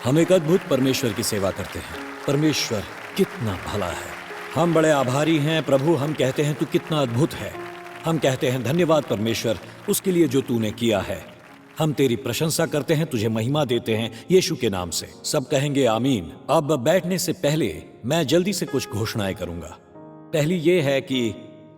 हम एक अद्भुत परमेश्वर की सेवा करते हैं। परमेश्वर कितना भला है। हम बड़े आभारी हैं प्रभु। हम कहते हैं तू कितना अद्भुत है। हम कहते हैं धन्यवाद परमेश्वर उसके लिए जो तूने किया है। हम तेरी प्रशंसा करते हैं, तुझे महिमा देते हैं यीशु के नाम से। सब कहेंगे आमीन। अब बैठने से पहले मैं जल्दी से कुछ घोषणाएं करूंगा। पहली ये है कि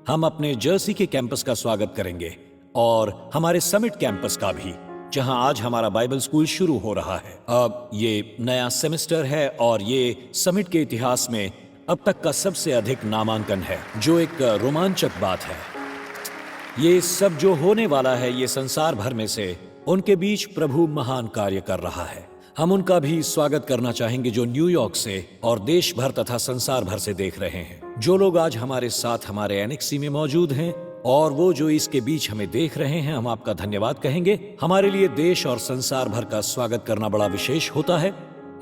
हम अपने जर्सी के कैंपस का स्वागत करेंगे और हमारे समिट कैंपस का भी, जहां आज हमारा बाइबल स्कूल शुरू हो रहा है। अब ये नया सेमेस्टर है और ये समिट के इतिहास में अब तक का सबसे अधिक नामांकन है, जो एक रोमांचक बात है। ये सब जो होने वाला है, ये संसार भर में से उनके बीच प्रभु महान कार्य कर रहा है। हम उनका भी स्वागत करना चाहेंगे जो न्यूयॉर्क से और देश भर तथा संसार भर से देख रहे हैं। जो लोग आज हमारे साथ हमारे एनेक्सी में मौजूद हैं और वो जो इसके बीच हमें देख रहे हैं, हम आपका धन्यवाद कहेंगे। हमारे लिए देश और संसार भर का स्वागत करना बड़ा विशेष होता है।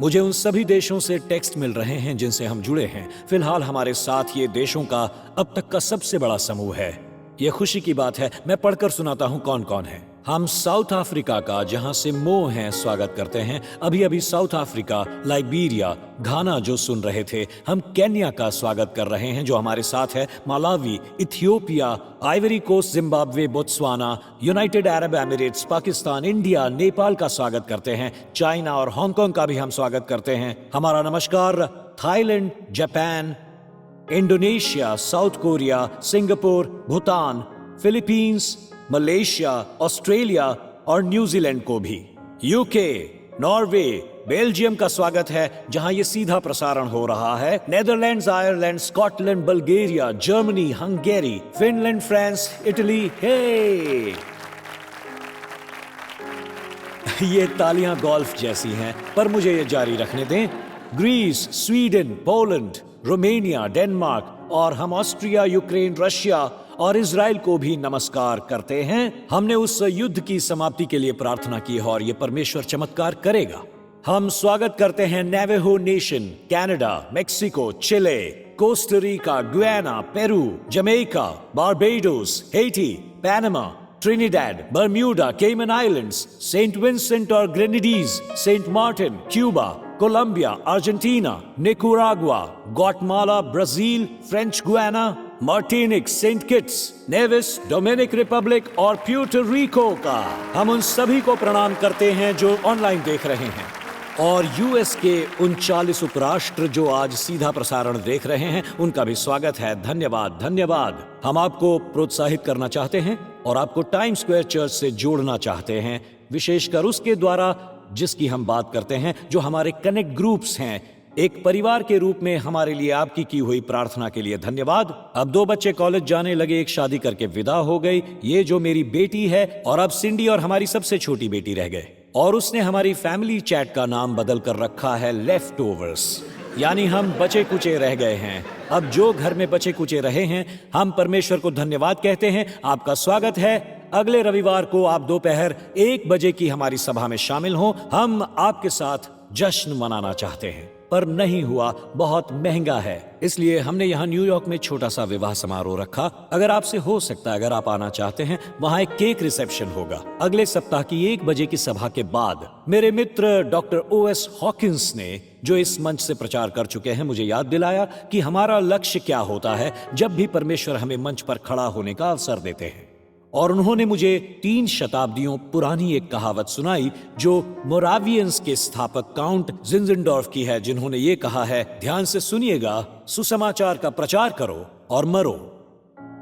मुझे उन सभी देशों से टेक्स्ट मिल रहे हैं जिनसे हम जुड़े हैं। फिलहाल हमारे साथ ये देशों का अब तक का सबसे बड़ा समूह है। ये खुशी की बात है। मैं पढ़कर सुनाता हूँ कौन कौन है। हम साउथ अफ्रीका का, जहां से मो हैं, स्वागत करते हैं। अभी अभी साउथ अफ्रीका, लाइबेरिया, घाना जो सुन रहे थे। हम केन्या का स्वागत कर रहे हैं जो हमारे साथ है। Malawi, Ethiopia, Ivory Coast, Zimbabwe, Botswana, United Arab Emirates, Pakistan, India, Nepal का स्वागत करते हैं। चाइना और हांगकांग का भी हम स्वागत करते हैं। हमारा नमस्कार Thailand, Japan, Indonesia, south Korea, Singapore, Bhutan, Philippines, Malaysia, Australia और न्यूजीलैंड को भी। यूके, नॉर्वे, बेल्जियम का स्वागत है जहां ये सीधा प्रसारण हो रहा है। Netherlands, Ireland, Scotland, Bulgaria, Germany, Hungary, Finland, France, Italy. हे ये तालियां गोल्फ जैसी हैं, पर मुझे ये जारी रखने दें। Greece, Sweden, Poland, Romania, Denmark और हम ऑस्ट्रिया, यूक्रेन, रशिया और इजराइल को भी नमस्कार करते हैं। हमने उस युद्ध की समाप्ति के लिए प्रार्थना की है और ये परमेश्वर चमत्कार करेगा। हम स्वागत करते हैं Navajo nation, Canada, Mexico, Chile, Costa Rica, Guyana, Peru, Jamaica, Barbados, Haiti, Panama, Trinidad, Bermuda, Cayman Islands, Saint Vincent और Grenadines, Saint Martin, Cuba, Colombia, Argentina, Nicaragua, Guatemala, Brazil, French Guiana, Martinique, Saint Kitts, Nevis, Dominican Republic और Puerto Rico का हम उन सभी को प्रणाम करते हैं जो ऑनलाइन देख रहे हैं, और यूएस के 39 उपराष्ट्र जो आज सीधा प्रसारण देख रहे हैं, उनका भी स्वागत है। धन्यवाद, धन्यवाद। हम आपको प्रोत्साहित करना चाहते हैं और आपको टाइम स्क्वायर चर्च से जोड़ना चाहते हैं, विशेषकर उसके द्वारा जिसकी हम बात करते हैं, जो हमारे कनेक्ट ग्रुप्स हैं। एक परिवार के रूप में हमारे लिए आपकी की हुई प्रार्थना के लिए धन्यवाद। अब 2 बच्चे कॉलेज जाने लगे, एक शादी करके विदा हो गई। ये जो मेरी बेटी है, और अब सिंडी और हमारी सबसे छोटी बेटी रह गए, और उसने हमारी फैमिली चैट का नाम बदल कर रखा है लेफ्ट ओवर्स, यानी हम बचे कुचे रह गए हैं। अब जो घर में बचे कुचे रहे हैं, हम परमेश्वर को धन्यवाद कहते हैं। आपका स्वागत है। अगले रविवार को आप दोपहर 1 बजे की हमारी सभा में शामिल हों। हम आपके साथ जश्न मनाना चाहते हैं, पर नहीं हुआ, बहुत महंगा है, इसलिए हमने यहाँ न्यूयॉर्क में छोटा सा विवाह समारोह रखा। अगर आपसे हो सकता है, अगर आप आना चाहते हैं, वहाँ एक केक रिसेप्शन होगा अगले सप्ताह की 1 बजे की सभा के बाद। मेरे मित्र डॉक्टर O.S. हॉकिंस ने, जो इस मंच से प्रचार कर चुके हैं, मुझे याद दिलाया कि हमारा लक्ष्य क्या होता है जब भी परमेश्वर हमें मंच पर खड़ा होने का अवसर देते हैं। और उन्होंने मुझे 3 शताब्दियों पुरानी एक कहावत सुनाई जो मोरावियंस के स्थापक काउंट जिंजनडॉर्फ की है, जिन्होंने ये कहा है, ध्यान से सुनिएगा, सुसमाचार का प्रचार करो और मरो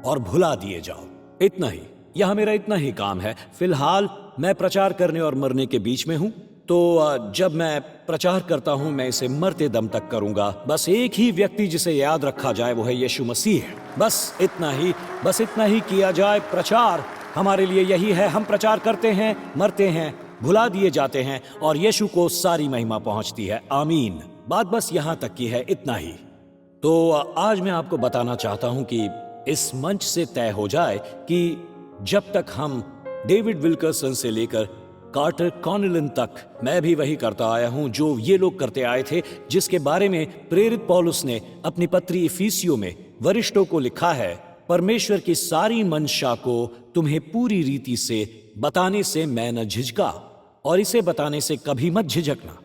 और भुला दिए जाओ। इतना ही, यह मेरा इतना ही काम है। फिलहाल मैं प्रचार करने और मरने के बीच में हूं, तो जब मैं प्रचार करता हूं, मैं इसे मरते दम तक करूंगा। बस एक ही व्यक्ति जिसे याद रखा जाए, वो है यीशु मसीह। बस इतना ही किया जाए। प्रचार हमारे लिए यही है। हम प्रचार करते हैं, मरते हैं, भुला दिए जाते हैं, और यीशु को सारी महिमा पहुंचती है। आमीन। बात बस यहां तक की है, इतना ही। तो आज मैं आपको बताना चाहता हूं कि इस मंच से तय हो जाए कि जब तक हम डेविड विल्करसन से लेकर कार्टर कॉनिलन तक, मैं भी वही करता आया हूं जो ये लोग करते आए थे, जिसके बारे में प्रेरित पौलुस ने अपनी पत्री इफिसियों में वरिष्ठों को लिखा है। परमेश्वर की सारी मंशा को तुम्हें पूरी रीति से बताने से मैं न झिझका, और इसे बताने से कभी मत झिझकना।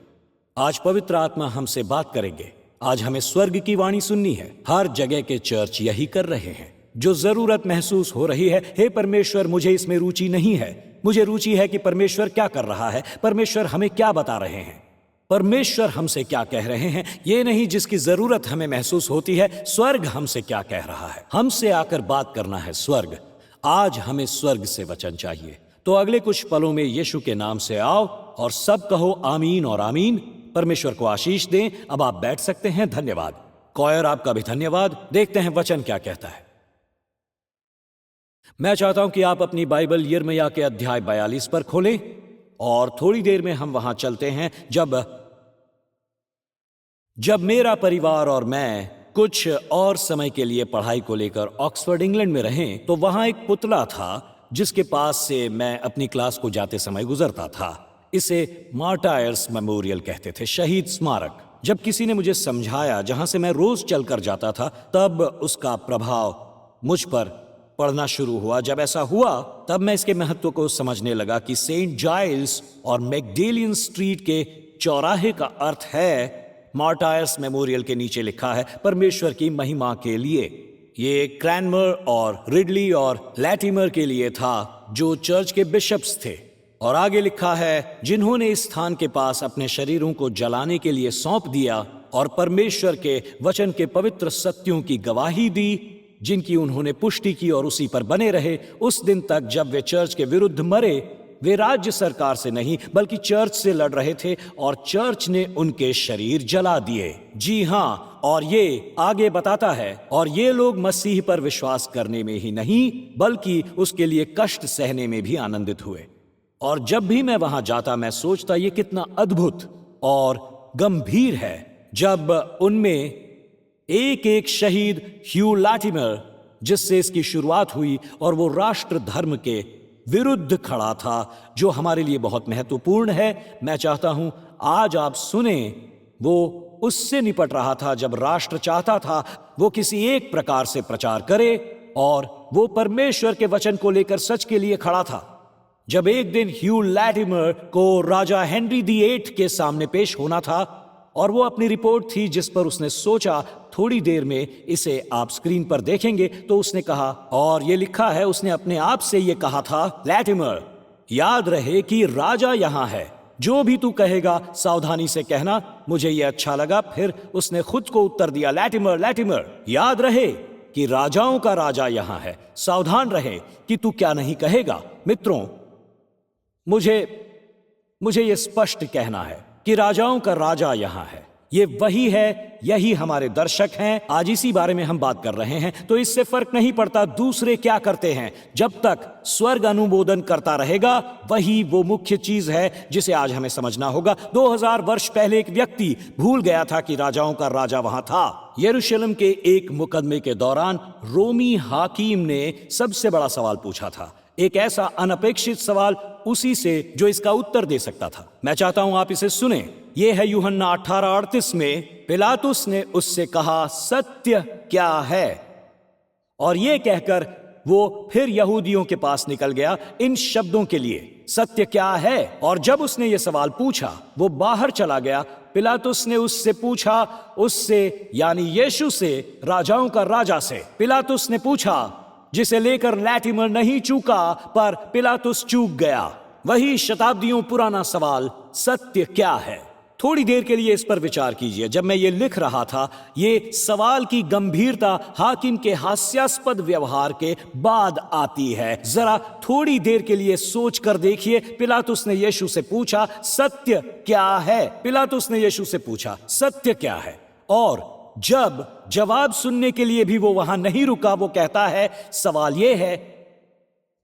आज पवित्र आत्मा हमसे बात करेंगे। आज हमें स्वर्ग की वाणी सुननी है। हर जगह के चर्च यही कर रहे हैं। जो जरूरत महसूस हो रही है, हे परमेश्वर मुझे इसमें रुचि नहीं है। मुझे रुचि है कि परमेश्वर क्या कर रहा है, परमेश्वर हमें क्या बता रहे हैं, परमेश्वर हमसे क्या कह रहे हैं। ये नहीं जिसकी जरूरत हमें महसूस होती है, स्वर्ग हमसे क्या कह रहा है। हमसे आकर बात करना है स्वर्ग। आज हमें स्वर्ग से वचन चाहिए। तो अगले कुछ पलों में यीशु के नाम से आओ और सब कहो आमीन और आमीन। परमेश्वर को आशीष दें। अब आप बैठ सकते हैं। धन्यवाद कॉयर, आपका भी धन्यवाद। देखते हैं वचन क्या कहता है। मैं चाहता हूं कि आप अपनी बाइबल यिर्मयाह के अध्याय 42 पर खोलें और थोड़ी देर में हम वहां चलते हैं जब मेरा परिवार और मैं कुछ और समय के लिए पढ़ाई को लेकर ऑक्सफोर्ड इंग्लैंड में रहें, तो वहां एक पुतला था जिसके पास से मैं अपनी क्लास को जाते समय गुजरता था। इसे मार्टायर्स मेमोरियल कहते थे, शहीद स्मारक। जब किसी ने मुझे समझाया, जहां से मैं रोज चलकर जाता था, तब उसका प्रभाव मुझ पर पढ़ना शुरू हुआ। जब ऐसा हुआ तब मैं इसके महत्व को समझने लगा कि सेंट जाइल्स और मैकडेलियन स्ट्रीट के चौराहे का अर्थ है, मार्टायर्स मेमोरियल के नीचे लिखा है, परमेश्वर की महिमा के लिए। ये क्रैनमर और रिडली और लैटिमर के लिए था, जो चर्च के बिशप्स थे। और आगे लिखा है, जिन्होंने इस स्थान के पास अपने शरीरों को जलाने के लिए सौंप दिया और परमेश्वर के वचन के पवित्र सत्यों की गवाही दी, जिनकी उन्होंने पुष्टि की और उसी पर बने रहे उस दिन तक जब वे चर्च के विरुद्ध मरे। वे राज्य सरकार से नहीं बल्कि चर्च से लड़ रहे थे और चर्च ने उनके शरीर जला दिए। जी हां, और ये आगे बताता है, और ये लोग मसीह पर विश्वास करने में ही नहीं बल्कि उसके लिए कष्ट सहने में भी आनंदित हुए। और जब भी मैं वहां जाता, मैं सोचता ये कितना अद्भुत और गंभीर है जब उनमें एक एक शहीद ह्यू लैटिमर, जिससे इसकी शुरुआत हुई, और वो राष्ट्र धर्म के विरुद्ध खड़ा था, जो हमारे लिए बहुत महत्वपूर्ण है। मैं चाहता हूं आज आप सुने, वो उससे निपट रहा था जब राष्ट्र चाहता था वो किसी एक प्रकार से प्रचार करे, और वो परमेश्वर के वचन को लेकर सच के लिए खड़ा था। जब एक दिन ह्यू लैटिमर को राजा हेनरी VIII के सामने पेश होना था, और वो अपनी रिपोर्ट थी जिस पर उसने सोचा, थोड़ी देर में इसे आप स्क्रीन पर देखेंगे, तो उसने कहा, और ये लिखा है, उसने अपने आप से ये कहा था, लैटिमर याद रहे कि राजा यहां है, जो भी तू कहेगा सावधानी से कहना, मुझे ये अच्छा लगा। फिर उसने खुद को उत्तर दिया, लैटिमर लैटिमर याद रहे कि राजाओं का राजा यहां है, सावधान रहे कि तू क्या नहीं कहेगा। मित्रों, मुझे ये स्पष्ट कहना है कि राजाओं का राजा यहां है। ये वही है, यही हमारे दर्शक हैं। आज इसी बारे में हम बात कर रहे हैं। तो इससे फर्क नहीं पड़ता दूसरे क्या करते हैं, जब तक स्वर्ग अनुमोदन करता रहेगा, वही वो मुख्य चीज है जिसे आज हमें समझना होगा। 2000 वर्ष पहले एक व्यक्ति भूल गया था कि राजाओं का राजा वहां था। यरूशलेम के एक मुकदमे के दौरान रोमी हाकिम ने सबसे बड़ा सवाल पूछा था, एक ऐसा अनपेक्षित सवाल, उसी से जो इसका उत्तर दे सकता था। मैं चाहता हूं आप इसे सुने। यह है यूहन्ना 18:38 में। पिलातुस ने उससे कहा, सत्य क्या है? और यह कहकर वो फिर यहूदियों के पास निकल गया इन शब्दों के लिए, सत्य क्या है? और जब उसने ये सवाल पूछा, वो बाहर चला गया। पिलातुस ने उससे पूछा, उससे यानी यीशु से, राजाओं का राजा से। पिलातुस ने पूछा, जिसे लेकर लैटिमर नहीं चूका, पर पिलातुस चूक गया। वही शताब्दियों पुराना सवाल, सत्य क्या है? थोड़ी देर के लिए इस पर विचार कीजिए। जब मैं ये लिख रहा था, ये सवाल की गंभीरता हाकिम के हास्यास्पद व्यवहार के बाद आती है। जरा थोड़ी देर के लिए सोच कर देखिए। पिलातुस ने यीशु से पूछा, सत्य क्या है? पिलातुस ने यीशु से पूछा, सत्य क्या है? और जब जवाब सुनने के लिए भी वो वहां नहीं रुका, वो कहता है, सवाल ये है,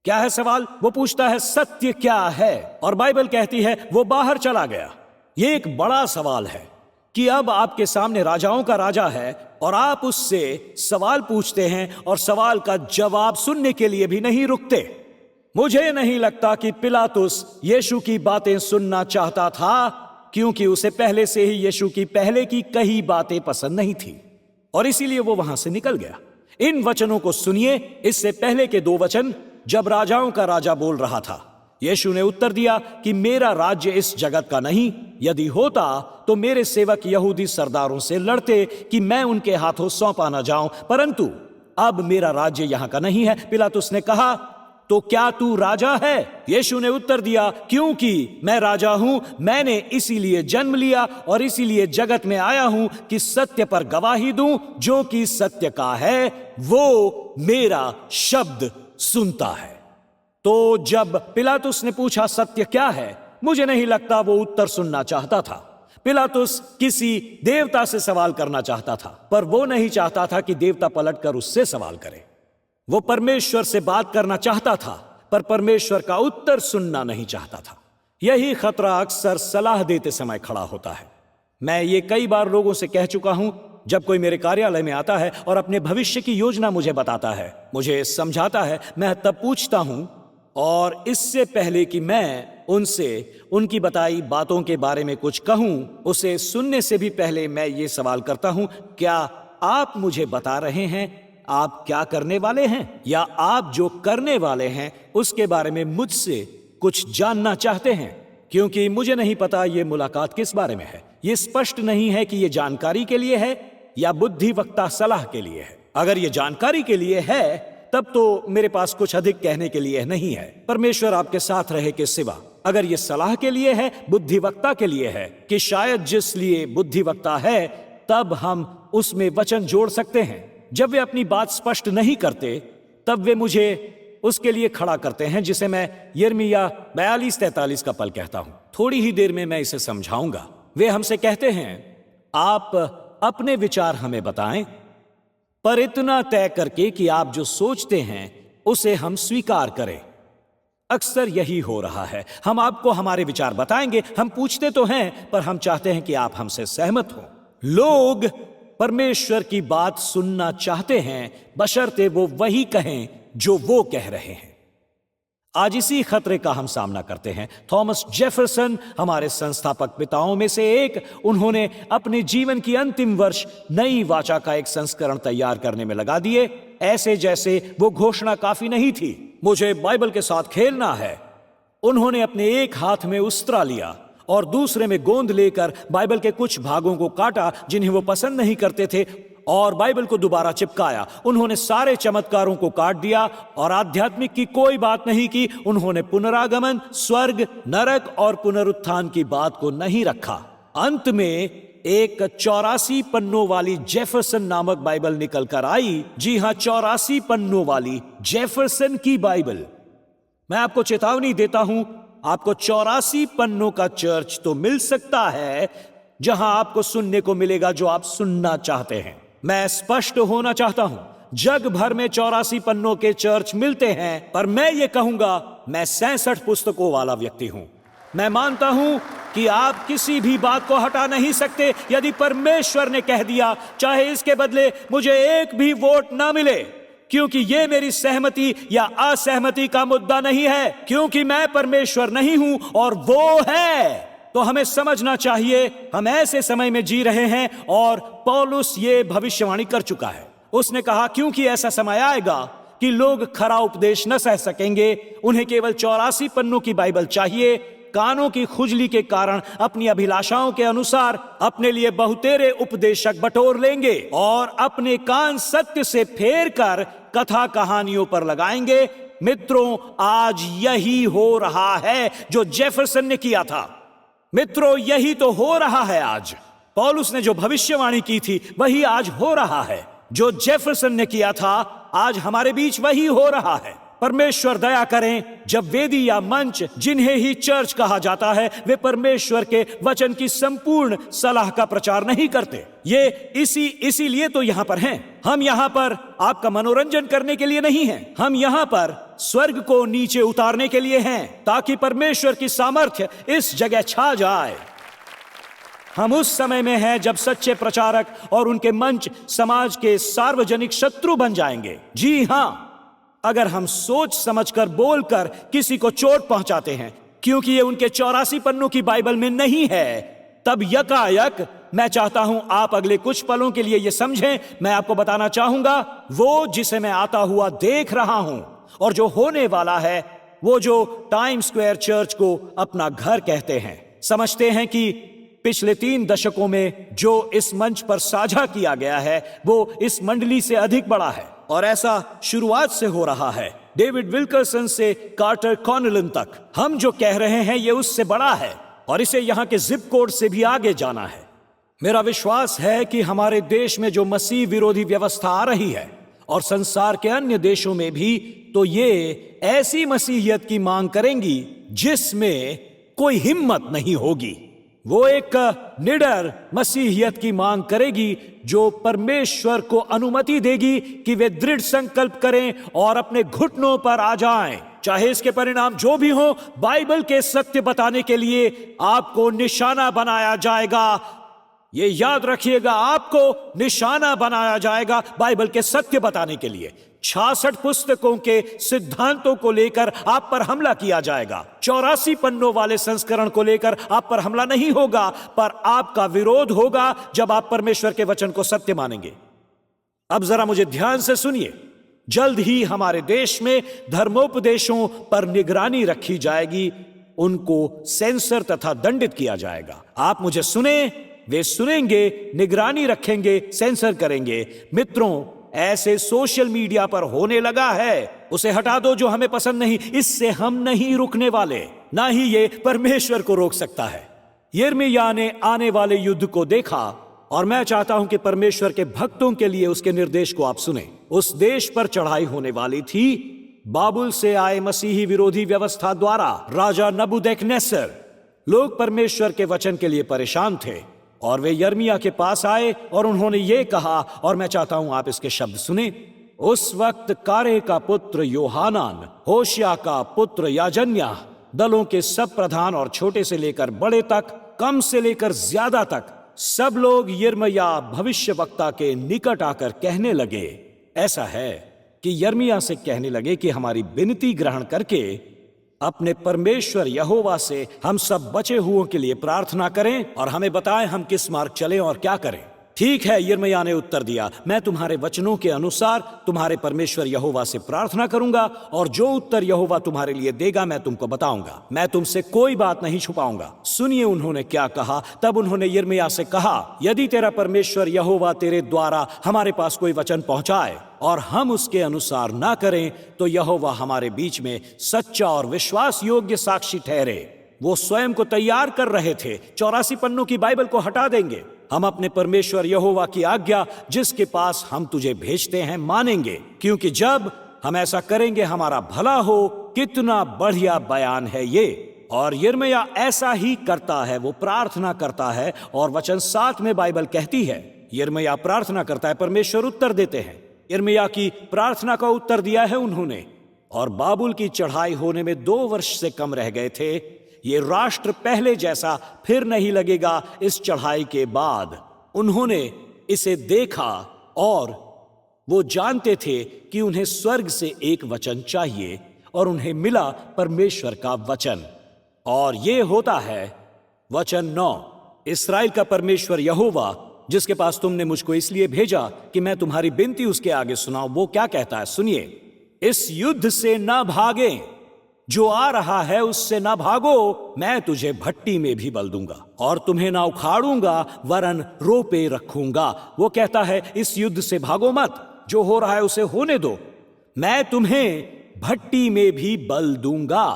क्या है सवाल? वो पूछता है, सत्य क्या है? और बाइबल कहती है वो बाहर चला गया। ये एक बड़ा सवाल है कि अब आपके सामने राजाओं का राजा है और आप उससे सवाल पूछते हैं और सवाल का जवाब सुनने के लिए भी नहीं रुकते। मुझे नहीं लगता कि पिलातुस यीशु की बातें सुनना चाहता था, क्योंकि उसे पहले से ही यीशु की पहले की कई बातें पसंद नहीं थी, और इसीलिए वो वहां से निकल गया। इन वचनों को सुनिए, इससे पहले के 2 वचन जब राजाओं का राजा बोल रहा था। यीशु ने उत्तर दिया कि मेरा राज्य इस जगत का नहीं। यदि होता तो मेरे सेवक यहूदी सरदारों से लड़ते कि मैं उनके हाथों सौंपा न जाऊं, परंतु अब मेरा राज्य यहां का नहीं है। पिलातुस ने कहा, तो क्या तू राजा है? यीशु ने उत्तर दिया, क्योंकि मैं राजा हूं। मैंने इसीलिए जन्म लिया और इसीलिए जगत में आया हूं कि सत्य पर गवाही दूं। जो कि सत्य का है वो मेरा शब्द सुनता है। तो जब पिलातुस ने पूछा सत्य क्या है, मुझे नहीं लगता वो उत्तर सुनना चाहता था। पिलातुस किसी देवता से सवाल करना चाहता था, पर वो नहीं चाहता था कि देवता पलटकर उससे सवाल करे। वो परमेश्वर से बात करना चाहता था, पर परमेश्वर का उत्तर सुनना नहीं चाहता था। यही खतरा अक्सर सलाह देते समय खड़ा होता है। मैं ये कई बार लोगों से कह चुका हूं। जब कोई मेरे कार्यालय में आता है और अपने भविष्य की योजना मुझे बताता है, मुझे समझाता है, मैं तब पूछता हूं, और इससे पहले कि मैं उनसे उनकी बताई बातों के बारे में कुछ कहूं, उसे सुनने से भी पहले मैं ये सवाल करता हूं, क्या आप मुझे बता रहे हैं आप क्या करने वाले हैं, या आप जो करने वाले हैं उसके बारे में मुझसे कुछ जानना चाहते हैं? क्योंकि मुझे नहीं पता ये मुलाकात किस बारे में है। ये स्पष्ट नहीं है कि ये जानकारी के लिए है या बुद्धिवक्ता सलाह के लिए है। अगर ये जानकारी के लिए है तब तो मेरे पास कुछ अधिक कहने के लिए नहीं है। परमेश्वर आपके साथ रहे के सिवा। अगर ये सलाह के लिए है, बुद्धिवक्ता के लिए है, कि शायद जिस लिए बुद्धिवक्ता है, तब हम उसमें वचन जोड़ सकते हैं। जब वे अपनी बात स्पष्ट नहीं करते तब वे मुझे उसके लिए खड़ा करते हैं, जिसे मैं यिर्मयाह 42-43 का पल कहता हूं। थोड़ी ही देर में मैं इसे समझाऊंगा। वे हमसे कहते हैं, आप अपने विचार हमें बताएं, पर इतना तय करके कि आप जो सोचते हैं उसे हम स्वीकार करें। अक्सर यही हो रहा है। हम आपको हमारे विचार बताएंगे। हम पूछते तो हैं, पर हम चाहते हैं कि आप हमसे सहमत हो। लोग परमेश्वर की बात सुनना चाहते हैं, बशर्ते वो वही कहें जो वो कह रहे हैं। आज इसी खतरे का हम सामना करते हैं। थॉमस जेफरसन हमारे संस्थापक पिताओं में से एक, उन्होंने अपने जीवन की अंतिम वर्ष नई वाचा का एक संस्करण तैयार करने में लगा दिए, ऐसे जैसे वो घोषणा काफी नहीं थी। मुझे बाइबल के साथ खेलना है। उन्होंने अपने एक हाथ में उस्तरा लिया और दूसरे में गोंद लेकर बाइबल के कुछ भागों को काटा जिन्हें वो पसंद नहीं करते थे, और बाइबल को दोबारा चिपकाया। उन्होंने सारे चमत्कारों को काट दिया और आध्यात्मिक की कोई बात नहीं की। उन्होंने पुनरागमन, स्वर्ग, नरक और पुनरुत्थान की बात को नहीं रखा। अंत में एक 84 पन्नों वाली जेफरसन नामक बाइबल निकल कर आई। जी हां, 84 पन्नों वाली जेफरसन की बाइबल। मैं आपको चेतावनी देता हूं, आपको 84 पन्नों का चर्च तो मिल सकता है जहां आपको सुनने को मिलेगा जो आप सुनना चाहते हैं। मैं स्पष्ट होना चाहता हूं, जग भर में 84 पन्नों के चर्च मिलते हैं, पर मैं ये कहूंगा, मैं 66 पुस्तकों वाला व्यक्ति हूं। मैं मानता हूं कि आप किसी भी बात को हटा नहीं सकते। यदि परमेश्वर ने कह दिया, चाहे इसके बदले मुझे एक भी वोट ना मिले, क्योंकि ये मेरी सहमति या असहमति का मुद्दा नहीं है, क्योंकि मैं परमेश्वर नहीं हूं और वो है। तो हमें समझना चाहिए, हम ऐसे समय में जी रहे हैं, और पौलुस ये भविष्यवाणी कर चुका है। उसने कहा, क्योंकि ऐसा समय आएगा कि लोग खरा उपदेश न सह सकेंगे, उन्हें केवल 84 पन्नों की बाइबल चाहिए। कानों की खुजली के कारण अपनी अभिलाषाओं के अनुसार अपने लिए बहुतेरे उपदेशक बटोर लेंगे और अपने कान सत्य से फेर कर कथा कहानियों पर लगाएंगे। मित्रों, आज यही हो रहा है जो जेफरसन ने किया था। मित्रों, यही तो हो रहा है आज। पौलुस ने जो भविष्यवाणी की थी वही आज हो रहा है। जो जेफरसन ने किया था आज हमारे बीच वही हो रहा है। परमेश्वर दया करें, जब वेदी या मंच, जिन्हें ही चर्च कहा जाता है, वे परमेश्वर के वचन की संपूर्ण सलाह का प्रचार नहीं करते। ये इसीलिए तो यहां पर हैं। हम यहां पर आपका मनोरंजन करने के लिए नहीं हैं। हम यहां पर स्वर्ग को नीचे उतारने के लिए हैं, ताकि परमेश्वर की सामर्थ्य इस जगह छा जाए। हम उस समय में हैं जब सच्चे प्रचारक और उनके मंच समाज के सार्वजनिक शत्रु बन जाएंगे। जी हां, अगर हम सोच समझकर बोलकर किसी को चोट पहुंचाते हैं क्योंकि ये उनके 84 पन्नों की बाइबल में नहीं है, तब यकायक मैं चाहता हूं आप अगले कुछ पलों के लिए ये समझें। मैं आपको बताना चाहूंगा, वो जिसे मैं आता हुआ देख रहा हूं और जो होने वाला है, वो जो टाइम स्क्वायर चर्च को अपना घर कहते हैं, समझते हैं कि पिछले 3 दशकों में जो इस मंच पर साझा किया गया है वो इस मंडली से अधिक बड़ा है, और ऐसा शुरुआत से हो रहा है। डेविड विल्करसन से कार्टर कॉनलन तक हम जो कह रहे हैं ये उससे बड़ा है, और इसे यहाँ के जिप कोड से भी आगे जाना है। मेरा विश्वास है कि हमारे देश में जो मसीह विरोधी व्यवस्था आ रही है और संसार के अन्य देशों में भी, तो ये ऐसी मसीहियत की मांग करेंगी जिसमें कोई हिम्मत नहीं होगी। वो एक निडर मसीहियत की मांग करेगी जो परमेश्वर को अनुमति देगी कि वे दृढ़ संकल्प करें और अपने घुटनों पर आ जाएं। चाहे इसके परिणाम जो भी हो, बाइबल के सत्य बताने के लिए आपको निशाना बनाया जाएगा। ये याद रखिएगा, आपको निशाना बनाया जाएगा बाइबल के सत्य बताने के लिए। 66 पुस्तकों के सिद्धांतों को लेकर आप पर हमला किया जाएगा। 84 पन्नों वाले संस्करण को लेकर आप पर हमला नहीं होगा, पर आपका विरोध होगा जब आप परमेश्वर के वचन को सत्य मानेंगे। अब जरा मुझे ध्यान से सुनिए। जल्द ही हमारे देश में धर्मोपदेशों पर निगरानी रखी जाएगी, उनको सेंसर तथा दंडित किया जाएगा। आप मुझे सुने, वे सुनेंगे, निगरानी रखेंगे, सेंसर करेंगे। मित्रों, ऐसे सोशल मीडिया पर होने लगा है, उसे हटा दो जो हमें पसंद नहीं। इससे हम नहीं रुकने वाले, ना ही ये परमेश्वर को रोक सकता है। यिर्मयाह ने आने वाले युद्ध को देखा, और मैं चाहता हूं कि परमेश्वर के भक्तों के लिए उसके निर्देश को आप सुने। उस देश पर चढ़ाई होने वाली थी बाबुल से आए मसीही विरोधी व्यवस्था द्वारा। राजा नबूकदनेस्सर, लोग परमेश्वर के वचन के लिए परेशान थे, और वे यिर्मयाह के पास आए और उन्होंने ये कहा, और मैं चाहता हूं आप इसके शब्द सुने। उस वक्त कारे का पुत्र योहानान, होशिया का पुत्र याजन्याह, दलों के सब प्रधान और छोटे से लेकर बड़े तक, कम से लेकर ज्यादा तक, सब लोग यिर्मयाह भविष्यवक्ता के निकट आकर कहने लगे। ऐसा है कि यिर्मयाह से कहने लगे कि हमारी विनती ग्रहण करके अपने परमेश्वर यहोवा से हम सब बचे हुओं के लिए प्रार्थना करें और हमें बताएं हम किस मार्ग चलें और क्या करें। ठीक है, यिर्मयाह ने उत्तर दिया, मैं तुम्हारे वचनों के अनुसार तुम्हारे परमेश्वर यहोवा से प्रार्थना करूंगा, और जो उत्तर यहोवा तुम्हारे लिए देगा मैं तुमको बताऊंगा। मैं तुमसे कोई बात नहीं छुपाऊंगा। सुनिए उन्होंने क्या कहा। तब उन्होंने यिर्मयाह से कहा, यदि तेरा परमेश्वर यहोवा तेरे द्वारा हमारे पास कोई वचन पहुंचाए और हम उसके अनुसार ना करें, तो यहोवा हमारे बीच में सच्चा और विश्वास योग्य साक्षी ठहरे। वो स्वयं को तैयार कर रहे थे। 84 पन्नों की बाइबल को हटा देंगे। हम अपने परमेश्वर यहोवा की आज्ञा, जिसके पास हम तुझे भेजते हैं, मानेंगे, क्योंकि जब हम ऐसा करेंगे हमारा भला हो। कितना बढ़िया बयान है ये। और यिर्मयाह ऐसा ही करता है, वो प्रार्थना करता है, और वचन 7 में बाइबल कहती है, यिर्मयाह प्रार्थना करता है, परमेश्वर उत्तर देते हैं। यिर्मयाह की प्रार्थना का उत्तर दिया है उन्होंने, और बाबुल की चढ़ाई होने में 2 वर्ष से कम रह गए थे। ये राष्ट्र पहले जैसा फिर नहीं लगेगा इस चढ़ाई के बाद। उन्होंने इसे देखा और वो जानते थे कि उन्हें स्वर्ग से एक वचन चाहिए, और उन्हें मिला परमेश्वर का वचन। और ये होता है वचन 9, इस्राएल का परमेश्वर यहोवा, जिसके पास तुमने मुझको इसलिए भेजा कि मैं तुम्हारी विनती उसके आगे सुनाऊं, वो क्या कहता है, सुनिए। इस युद्ध से ना भागे, जो आ रहा है उससे ना भागो। मैं तुझे भट्टी में भी बल दूंगा और तुम्हें ना उखाड़ूंगा, वरन रोपे रखूंगा। वो कहता है इस युद्ध से भागो मत, जो हो रहा है उसे होने दो। मैं तुम्हें भट्टी में भी बल दूंगा,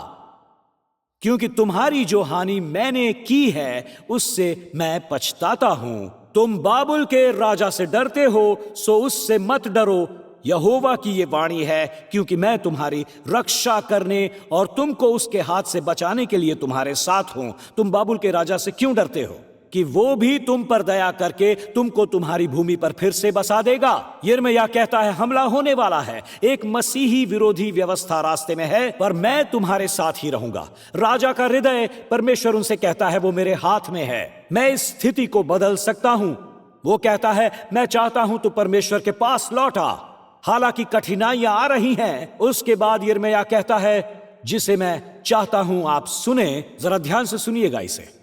क्योंकि तुम्हारी जो हानि मैंने की है उससे मैं पछताता हूं। तुम बाबुल के राजा से डरते हो, सो उससे मत डरो। यहोवा की ये वाणी है, क्योंकि मैं तुम्हारी रक्षा करने और तुमको उसके हाथ से बचाने के लिए तुम्हारे साथ हूं। तुम बाबुल के राजा से क्यों डरते हो कि वो भी तुम पर दया करके तुमको तुम्हारी भूमि पर फिर से बसा देगा। यिर्मयाह कहता है हमला होने वाला है, एक मसीही विरोधी व्यवस्था रास्ते में है, पर मैं तुम्हारे साथ ही रहूंगा। राजा का हृदय, परमेश्वर उनसे कहता है, वो मेरे हाथ में है, मैं इस स्थिति को बदल सकता हूं। वो कहता है मैं चाहता हूं तू परमेश्वर के पास लौटा, हालांकि कठिनाइयां आ रही हैं। उसके बाद यिर्मयाह कहता है जिसे मैं चाहता हूं आप सुने, जरा ध्यान से सुनिएगा इसे।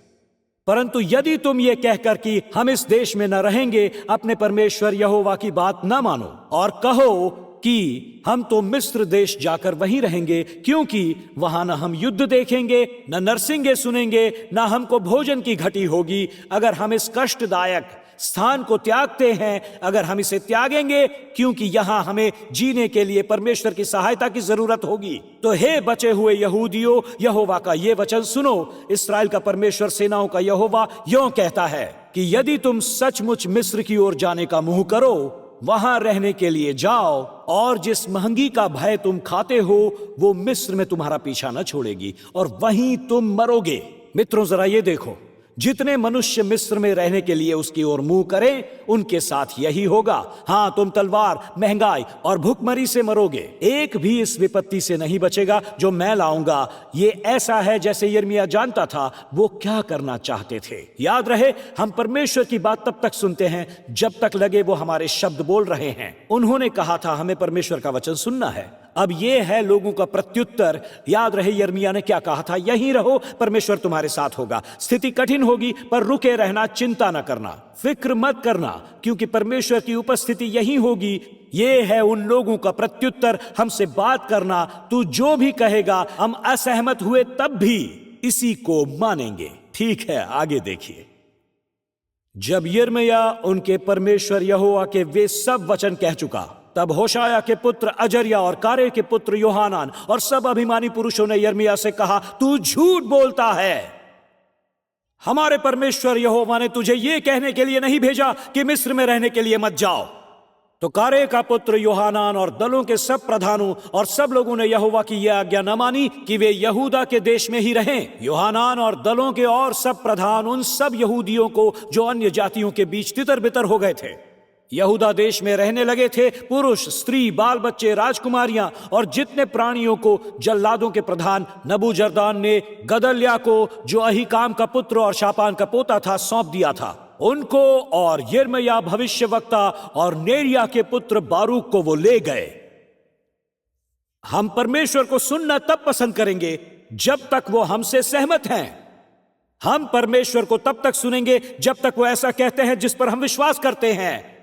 परंतु यदि तुम ये कहकर कि हम इस देश में न रहेंगे, अपने परमेश्वर यहोवा की बात न मानो और कहो कि हम तो मिस्र देश जाकर वहीं रहेंगे, क्योंकि वहां न हम युद्ध देखेंगे, न नरसिंगे सुनेंगे, न हमको भोजन की घटी होगी। अगर हम इस कष्टदायक स्थान को त्यागते हैं, अगर हम इसे त्यागेंगे, क्योंकि यहां हमें जीने के लिए परमेश्वर की सहायता की जरूरत होगी। तो हे बचे हुए यहूदियों, यहोवा का ये वचन सुनो। इस्राएल का परमेश्वर, सेनाओं का यहोवा यूं कहता है कि यदि तुम सचमुच मिस्र की ओर जाने का मुंह करो, वहां रहने के लिए जाओ, और जिस महंगी का भय तुम खाते हो वो मिस्र में तुम्हारा पीछा न छोड़ेगी और वहीं तुम मरोगे। मित्रों, जरा ये देखो, जितने मनुष्य मिस्र में रहने के लिए उसकी ओर मुंह करें, उनके साथ यही होगा। हां, तुम तलवार, महंगाई और भूखमरी से मरोगे। एक भी इस विपत्ति से नहीं बचेगा जो मैं लाऊंगा। ये ऐसा है जैसे यिर्मयाह जानता था वो क्या करना चाहते थे। याद रहे, हम परमेश्वर की बात तब तक सुनते हैं जब तक लगे वो हमारे शब्द बोल रहे हैं। उन्होंने कहा था हमें परमेश्वर का वचन सुनना है। अब ये है लोगों का प्रत्युत्तर। याद रहे, यिर्मयाह ने क्या कहा था? यहीं रहो, परमेश्वर तुम्हारे साथ होगा। स्थिति कठिन होगी पर रुके रहना, चिंता न करना, फिक्र मत करना, क्योंकि परमेश्वर की उपस्थिति यहीं होगी। ये है उन लोगों का प्रत्युत्तर। हमसे बात करना, तू जो भी कहेगा हम असहमत हुए तब भी इसी को मानेंगे। ठीक है, आगे देखिए। जब यिर्मयाह उनके परमेश्वर यहोवा के वे सब वचन कह चुका, तब होशाया के पुत्र अजर्या और कारे के पुत्र योहानान और सब अभिमानी पुरुषों ने यिर्मयाह से कहा, तू झूठ बोलता है। हमारे परमेश्वर यहोवा ने तुझे ये कहने के लिए नहीं भेजा कि मिस्र में रहने के लिए मत जाओ। तो कारे का पुत्र योहानान और दलों के सब प्रधानों और सब लोगों ने यहोवा की यह आज्ञा न मानी कि वे यहूदा के देश में ही रहें। योहानान और दलों के और सब प्रधान उन सब यहूदियों को जो अन्य जातियों के बीच तितर बितर हो गए थे, यहूदा देश में रहने लगे थे, पुरुष, स्त्री, बाल बच्चे, राजकुमारियां और जितने प्राणियों को जल्लादों के प्रधान नबूजरदान ने गदल्या को, जो अहीकाम का पुत्र और शापान का पोता था, सौंप दिया था, उनको और यिर्मयाह भविष्यवक्ता और नेरिया के पुत्र बारूक को वो ले गए। हम परमेश्वर को सुनना तब पसंद करेंगे जब तक वो हमसे सहमत हैं। हम परमेश्वर को तब तक सुनेंगे जब तक वो ऐसा कहते हैं जिस पर हम विश्वास करते हैं।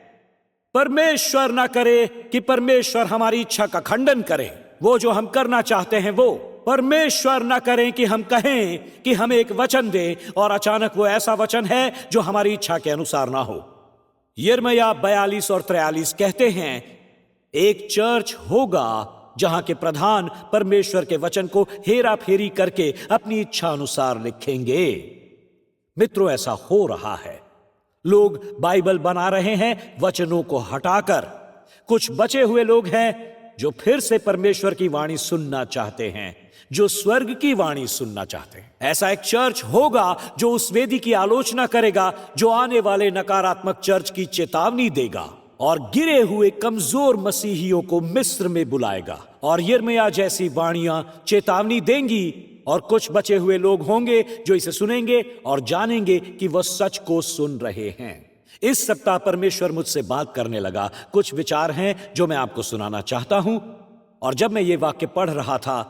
परमेश्वर ना करे कि परमेश्वर हमारी इच्छा का खंडन करे, वो जो हम करना चाहते हैं वो। परमेश्वर ना करें कि हम कहें कि हमें एक वचन दे और अचानक वो ऐसा वचन है जो हमारी इच्छा के अनुसार ना हो। यिर्मयाह 42 और 43 कहते हैं, एक चर्च होगा जहां के प्रधान परमेश्वर के वचन को हेरा फेरी करके अपनी इच्छा अनुसार लिखेंगे। मित्रों, ऐसा हो रहा है। लोग बाइबल बना रहे हैं वचनों को हटाकर। कुछ बचे हुए लोग हैं जो फिर से परमेश्वर की वाणी सुनना चाहते हैं, जो स्वर्ग की वाणी सुनना चाहते हैं। ऐसा एक चर्च होगा जो उस वेदी की आलोचना करेगा जो आने वाले नकारात्मक चर्च की चेतावनी देगा और गिरे हुए कमजोर मसीहियों को मिस्र में बुलाएगा। और यिर्मयाह जैसी वाणियां चेतावनी देंगी और कुछ बचे हुए लोग होंगे जो इसे सुनेंगे और जानेंगे कि वह सच को सुन रहे हैं। इस सप्ताह परमेश्वर मुझसे बात करने लगा। कुछ विचार हैं जो मैं आपको सुनाना चाहता हूं। और जब मैं ये वाक्य पढ़ रहा था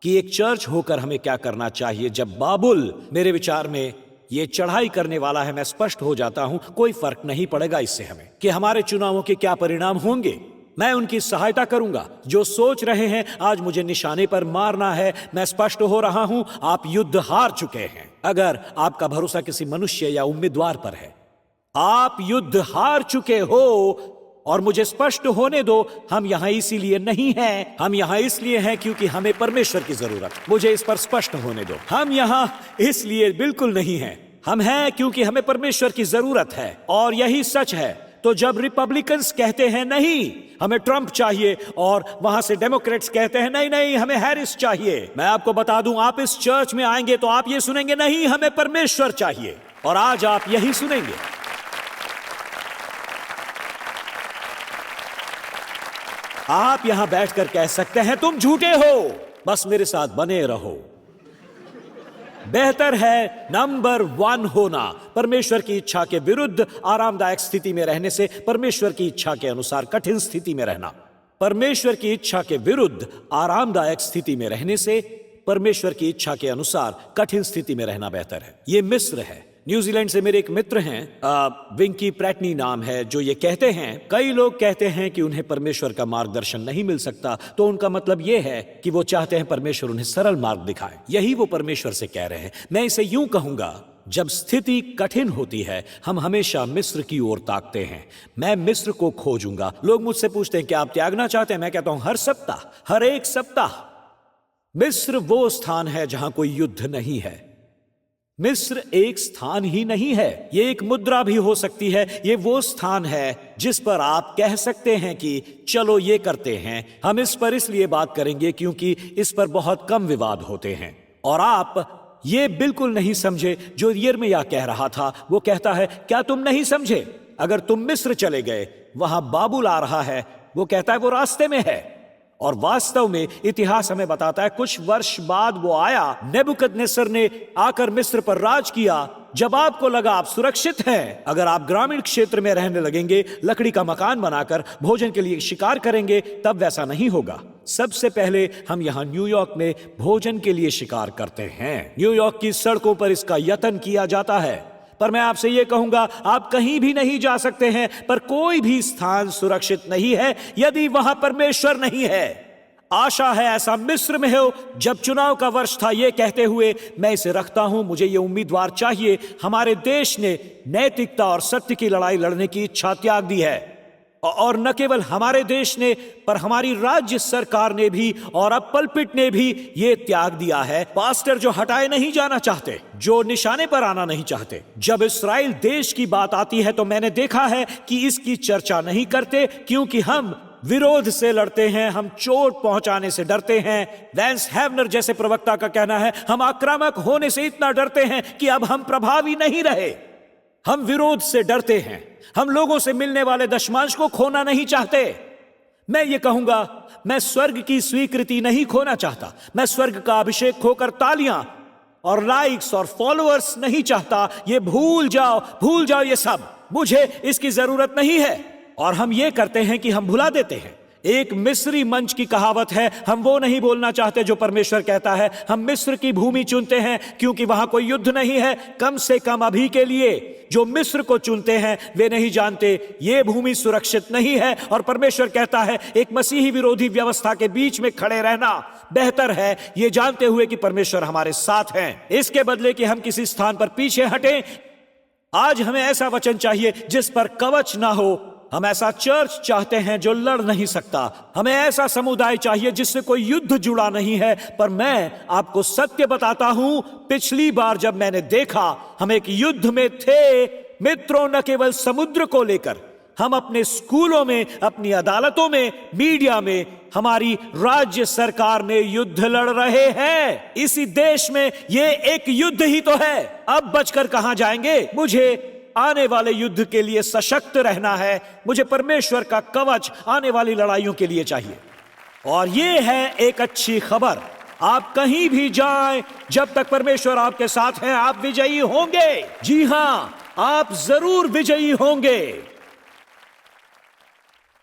कि एक चर्च होकर हमें क्या करना चाहिए, जब बाबुल मेरे विचार में ये चढ़ाई करने वाला है, मैं स्पष्ट हो जाता हूं कोई फर्क नहीं पड़ेगा इससे हमें कि हमारे चुनावों के क्या परिणाम होंगे। मैं उनकी सहायता करूंगा जो सोच रहे हैं आज मुझे निशाने पर मारना है। मैं स्पष्ट हो रहा हूं, आप युद्ध हार चुके हैं। अगर आपका भरोसा किसी मनुष्य या उम्मीदवार पर है, आप युद्ध हार चुके हो। और मुझे स्पष्ट होने दो, हम यहां इसीलिए नहीं हैं। हम यहां इसलिए हैं क्योंकि हमें परमेश्वर की जरूरत। मुझे इस पर स्पष्ट होने दो, हम यहां इसलिए बिल्कुल नहीं हैं। हम हैं क्योंकि हमें परमेश्वर की जरूरत है और यही सच है। तो जब रिपब्लिकन्स कहते हैं नहीं हमें ट्रंप चाहिए और वहां से डेमोक्रेट्स कहते हैं नहीं नहीं हमें हैरिस चाहिए, मैं आपको बता दूं, आप इस चर्च में आएंगे तो आप ये सुनेंगे नहीं हमें परमेश्वर चाहिए। और आज आप यही सुनेंगे। आप यहां बैठकर कह सकते हैं तुम झूठे हो, बस मेरे साथ बने रहो। बेहतर है नंबर 1 होना, परमेश्वर की इच्छा के विरुद्ध आरामदायक स्थिति में रहने से परमेश्वर की इच्छा के अनुसार कठिन स्थिति में रहना। परमेश्वर की इच्छा के विरुद्ध आरामदायक स्थिति में रहने से परमेश्वर की इच्छा के अनुसार कठिन स्थिति में रहना बेहतर है। यह मिस्र है, न्यूजीलैंड से मेरे एक मित्र हैं, विंकी प्रैटनी नाम है, जो ये कहते हैं कई लोग कहते हैं कि उन्हें परमेश्वर का मार्गदर्शन नहीं मिल सकता, तो उनका मतलब ये है कि वो चाहते हैं परमेश्वर उन्हें सरल मार्ग दिखाए। यही वो परमेश्वर से कह रहे हैं। मैं इसे यूं कहूंगा, जब स्थिति कठिन होती है हम हमेशा मिस्र की ओर ताकते हैं। मैं मिस्र को खोजूंगा। लोग मुझसे पूछते हैं क्या आप त्यागना चाहते हैं? मैं कहता हूं हर सप्ताह, हर एक सप्ताह। मिस्र वो स्थान है जहां कोई युद्ध नहीं है। मिस्र एक स्थान ही नहीं है, ये एक मुद्रा भी हो सकती है। ये वो स्थान है जिस पर आप कह सकते हैं कि चलो ये करते हैं। हम इस पर इसलिए बात करेंगे क्योंकि इस पर बहुत कम विवाद होते हैं। और आप ये बिल्कुल नहीं समझे जो यिर्मयाह कह रहा था। वो कहता है क्या तुम नहीं समझे? अगर तुम मिस्र चले गए, वहां बाबुल आ रहा है। वो कहता है वो रास्ते में है। और वास्तव में इतिहास हमें बताता है कुछ वर्ष बाद वो आया। नेबुकदनेस्सर ने आकर मिस्र पर राज किया। जब आपको लगा आप सुरक्षित हैं, अगर आप ग्रामीण क्षेत्र में रहने लगेंगे, लकड़ी का मकान बनाकर भोजन के लिए शिकार करेंगे, तब वैसा नहीं होगा। सबसे पहले हम यहां न्यूयॉर्क में भोजन के लिए शिकार करते हैं। न्यूयॉर्क की सड़कों पर इसका यत्न किया जाता है। पर मैं आपसे यह कहूंगा, आप कहीं भी नहीं जा सकते हैं, पर कोई भी स्थान सुरक्षित नहीं है यदि वहां परमेश्वर नहीं है। आशा है ऐसा मिस्र में हो। जब चुनाव का वर्ष था, यह कहते हुए मैं इसे रखता हूं, मुझे यह उम्मीदवार चाहिए। हमारे देश ने नैतिकता और सत्य की लड़ाई लड़ने की इच्छा त्याग दी है। और न केवल हमारे देश ने, पर हमारी राज्य सरकार ने भी और अब पलपिट ने भी ये त्याग दिया है। पास्टर जो हटाए नहीं जाना चाहते, जो निशाने पर आना नहीं चाहते। जब इस्राएल देश की बात आती है तो मैंने देखा है कि इसकी चर्चा नहीं करते, क्योंकि हम विरोध से लड़ते हैं, हम चोट पहुंचाने से डरते हैं। वैंस हैवनर जैसे प्रवक्ता का कहना है हम आक्रामक होने से इतना डरते हैं कि अब हम प्रभावी नहीं रहे। हम विरोध से डरते हैं। हम लोगों से मिलने वाले दशमांश को खोना नहीं चाहते। मैं ये कहूंगा, मैं स्वर्ग की स्वीकृति नहीं खोना चाहता। मैं स्वर्ग का अभिषेक खोकर तालियां और लाइक्स और फॉलोअर्स नहीं चाहता। ये भूल जाओ ये सब। मुझे इसकी जरूरत नहीं है। और हम ये करते हैं कि हम भुला देते हैं। एक मिस्री मंच की कहावत है, हम वो नहीं बोलना चाहते जो परमेश्वर कहता है। हम मिस्र की भूमि चुनते हैं क्योंकि वहां कोई युद्ध नहीं है। कम से कम अभी के लिए जो मिस्र को चुनते हैं वे नहीं जानते ये भूमि सुरक्षित नहीं है। और परमेश्वर कहता है एक मसीही विरोधी व्यवस्था के बीच में खड़े रहना बेहतर है, ये जानते हुए कि परमेश्वर हमारे साथ हैं। इसके बदले कि हम किसी स्थान पर पीछे हटें। आज हमें ऐसा वचन चाहिए जिस पर कवच ना हो। हम ऐसा चर्च चाहते हैं जो लड़ नहीं सकता। हमें ऐसा समुदाय चाहिए जिससे कोई युद्ध जुड़ा नहीं है। पर मैं आपको सत्य बताता हूं, पिछली बार जब मैंने देखा हम एक युद्ध में थे मित्रों, न केवल समुद्र को लेकर, हम अपने स्कूलों में, अपनी अदालतों में, मीडिया में, हमारी राज्य सरकार में युद्ध लड़ रहे हैं। इसी देश में ये एक युद्ध ही तो है। अब बचकर कहां जाएंगे? मुझे आने वाले युद्ध के लिए सशक्त रहना है। मुझे परमेश्वर का कवच आने वाली लड़ाइयों के लिए चाहिए। और ये है एक अच्छी खबर, आप कहीं भी जाएं, जब तक परमेश्वर आपके साथ हैं, आप विजयी होंगे। जी हां, आप जरूर विजयी होंगे।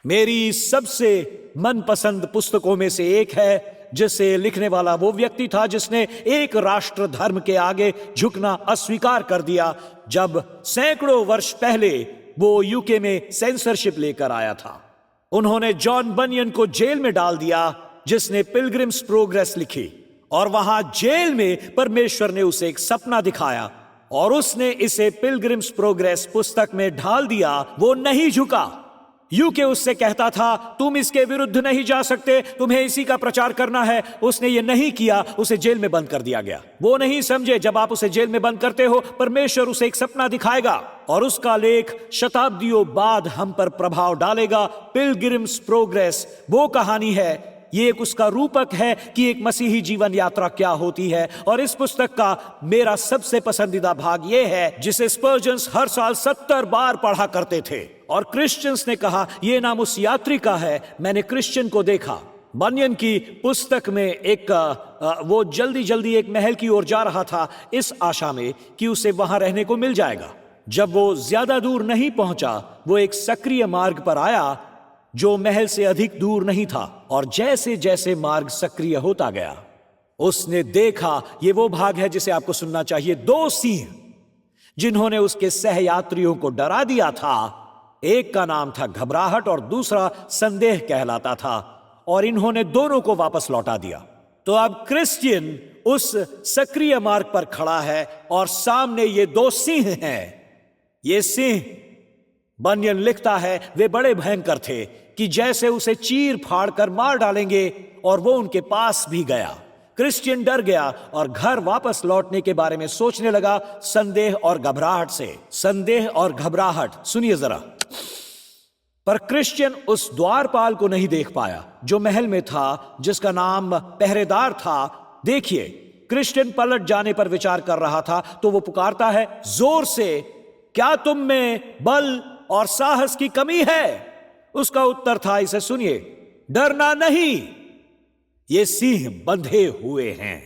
मेरी सबसे मनपसंद पुस्तकों में से एक है, जिसे लिखने वाला वो व्यक्ति था जिसने एक राष्ट्र धर्म के आगे झुकना अस्वीकार कर दिया जब सैकड़ों वर्ष पहले वो यूके में सेंसरशिप लेकर आया था। उन्होंने जॉन बनियन को जेल में डाल दिया, जिसने पिलग्रिम्स प्रोग्रेस लिखी। और वहां जेल में परमेश्वर ने उसे एक सपना दिखाया और उसने इसे पिलग्रिम्स प्रोग्रेस पुस्तक में ढाल दिया। वो नहीं झुका। यूके उससे कहता था तुम इसके विरुद्ध नहीं जा सकते, तुम्हें इसी का प्रचार करना है। उसने ये नहीं किया, उसे जेल में बंद कर दिया गया। वो नहीं समझे जब आप उसे जेल में बंद करते हो, परमेश्वर उसे एक सपना दिखाएगा और उसका लेख शताब्दियों बाद हम पर प्रभाव डालेगा। पिलग्रिम्स प्रोग्रेस वो कहानी है, ये एक उसका रूपक है कि एक मसीही जीवन यात्रा क्या होती है। और इस पुस्तक का मेरा सबसे पसंदीदा भाग ये है, जिसे स्पर्जन्स हर साल 70 बार पढ़ा करते थे। और क्रिश्चियंस ने कहा यह नाम उस यात्री का है। मैंने क्रिश्चियन को देखा, बनियन की पुस्तक में एक वो जल्दी जल्दी एक महल की ओर जा रहा था, इस आशा में कि उसे वहां रहने को मिल जाएगा। जब वो ज्यादा दूर नहीं पहुंचा, वो एक सक्रिय मार्ग पर आया जो महल से अधिक दूर नहीं था। और जैसे जैसे मार्ग सक्रिय होता गया, उसने देखा, ये वो भाग है जिसे आपको सुनना चाहिए, 2 सिंह जिन्होंने उसके सहयात्रियों को डरा दिया था। एक का नाम था घबराहट और दूसरा संदेह कहलाता था, और इन्होंने दोनों को वापस लौटा दिया। तो अब क्रिश्चियन उस सक्रिय मार्ग पर खड़ा है और सामने ये दो सिंह हैं। ये सिंह, बनियन लिखता है, वे बड़े भयंकर थे कि जैसे उसे चीर फाड़ कर मार डालेंगे, और वो उनके पास भी गया। क्रिश्चियन डर गया और घर वापस लौटने के बारे में सोचने लगा, संदेह और घबराहट से। संदेह और घबराहट, सुनिए जरा। पर क्रिश्चियन उस द्वारपाल को नहीं देख पाया जो महल में था, जिसका नाम पहरेदार था। देखिए, क्रिश्चियन पलट जाने पर विचार कर रहा था, तो वो पुकारता है जोर से, क्या तुम में बल और साहस की कमी है? उसका उत्तर था, इसे सुनिए, डरना नहीं, ये सिंह बंधे हुए हैं।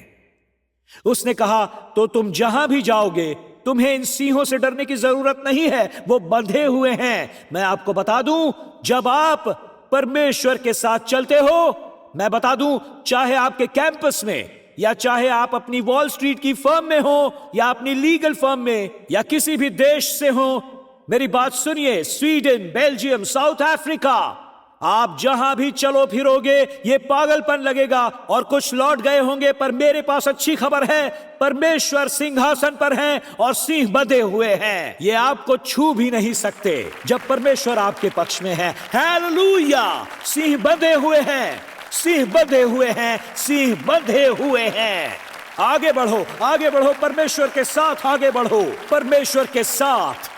उसने कहा, तो तुम जहां भी जाओगे तुम्हें इन सिंहों से डरने की जरूरत नहीं है, वो बंधे हुए हैं। मैं आपको बता दूं, जब आप परमेश्वर के साथ चलते हो, मैं बता दूं, चाहे आपके कैंपस में, या चाहे आप अपनी वॉल स्ट्रीट की फर्म में हो, या अपनी लीगल फर्म में, या किसी भी देश से हो, मेरी बात सुनिए, स्वीडन, बेल्जियम, साउथ अफ्रीका, आप जहां भी चलो फिरोगे ये पागलपन लगेगा और कुछ लौट गए होंगे, पर मेरे पास अच्छी खबर है, परमेश्वर सिंहासन पर हैं और सिंह बंधे हुए हैं। ये आपको छू भी नहीं सकते जब परमेश्वर आपके पक्ष में है। हालेलुया! सिंह बंधे हुए हैं, सिंह बंधे हुए हैं, सिंह बंधे हुए हैं। आगे बढ़ो, आगे बढ़ो, परमेश्वर के साथ आगे बढ़ो, परमेश्वर के साथ।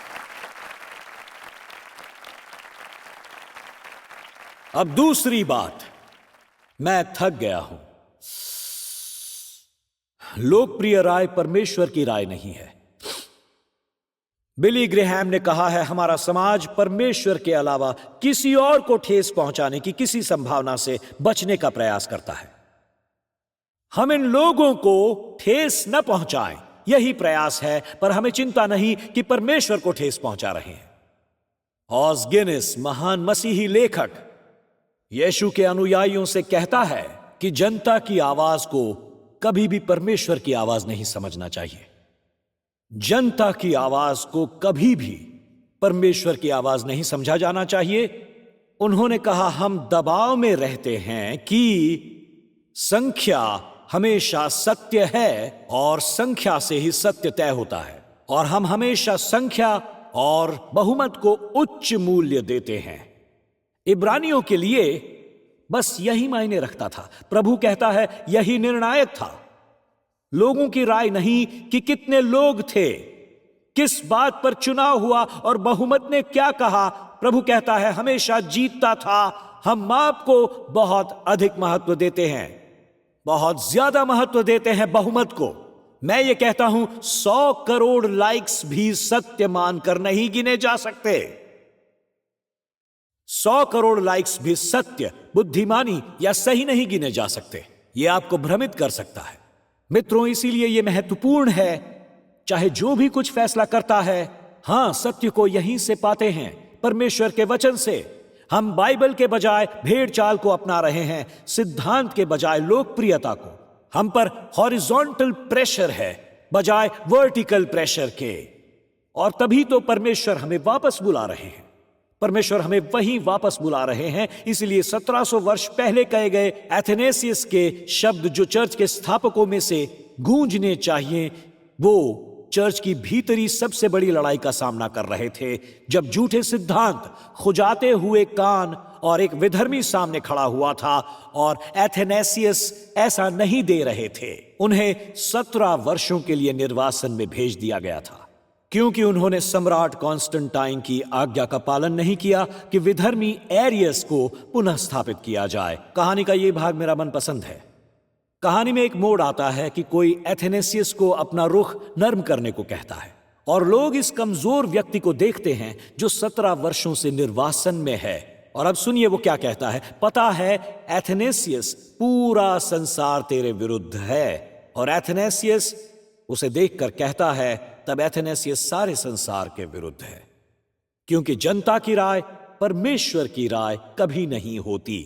अब दूसरी बात, मैं थक गया हूं। लोकप्रिय राय परमेश्वर की राय नहीं है। बिली ग्रेहैम ने कहा है, हमारा समाज परमेश्वर के अलावा किसी और को ठेस पहुंचाने की किसी संभावना से बचने का प्रयास करता है। हम इन लोगों को ठेस न पहुंचाएं, यही प्रयास है, पर हमें चिंता नहीं कि परमेश्वर को ठेस पहुंचा रहे हैं। ऑज गिनेस, महान मसीही लेखक, यीशु के अनुयायियों से कहता है कि जनता की आवाज को कभी भी परमेश्वर की आवाज नहीं समझना चाहिए। जनता की आवाज को कभी भी परमेश्वर की आवाज नहीं समझा जाना चाहिए। उन्होंने कहा, हम दबाव में रहते हैं कि संख्या हमेशा सत्य है और संख्या से ही सत्य तय होता है, और हम हमेशा संख्या और बहुमत को उच्च मूल्य देते हैं। इब्रानियों के लिए बस यही मायने रखता था। प्रभु कहता है, यही निर्णायक था। लोगों की राय नहीं कि कितने लोग थे, किस बात पर चुनाव हुआ और बहुमत ने क्या कहा। प्रभु कहता है, हमेशा जीतता था। हम माप को बहुत अधिक महत्व देते हैं, बहुत ज्यादा महत्व देते हैं बहुमत को। मैं ये कहता हूं, 100 करोड़ लाइक्स भी सत्य मानकर नहीं गिने जा सकते। 100 करोड़ लाइक्स भी सत्य, बुद्धिमानी या सही नहीं गिने जा सकते। यह आपको भ्रमित कर सकता है। मित्रों, इसीलिए यह महत्वपूर्ण है, चाहे जो भी कुछ फैसला करता है, हां, सत्य को यहीं से पाते हैं, परमेश्वर के वचन से। हम बाइबल के बजाय भेड़ चाल को अपना रहे हैं, सिद्धांत के बजाय लोकप्रियता को। हम पर हॉरिजॉन्टल प्रेशर है बजाय वर्टिकल प्रेशर के, और तभी तो परमेश्वर हमें वापस बुला रहे हैं। परमेश्वर हमें वहीं वापस बुला रहे हैं। इसलिए 1700 वर्ष पहले कहे गए एथेनेसियस के शब्द जो चर्च के स्थापकों में से गूंजने चाहिए, वो चर्च की भीतरी सबसे बड़ी लड़ाई का सामना कर रहे थे, जब झूठे सिद्धांत, खुजाते हुए कान और एक विधर्मी सामने खड़ा हुआ था, और एथेनेसियस ऐसा नहीं दे रहे थे। उन्हें 17 वर्षों के लिए निर्वासन में भेज दिया गया था, क्योंकि उन्होंने सम्राट कॉन्स्टेंटाइन की आज्ञा का पालन नहीं किया कि विधर्मी एरियस को पुनः स्थापित किया जाए। कहानी का यह भाग मेरा मनपसंद है। कहानी में एक मोड़ आता है कि कोई एथेनेसियस को अपना रुख नर्म करने को कहता है, और लोग इस कमजोर व्यक्ति को देखते हैं जो 17 वर्षों से निर्वासन में है। और अब सुनिए वो क्या कहता है। पता है एथेनेसियस, पूरा संसार तेरे विरुद्ध है। और एथेनेसियस उसे देखकर कहता है, तब एथेनेसियस सारे संसार के विरुद्ध है, क्योंकि जनता की राय परमेश्वर की राय कभी नहीं होती।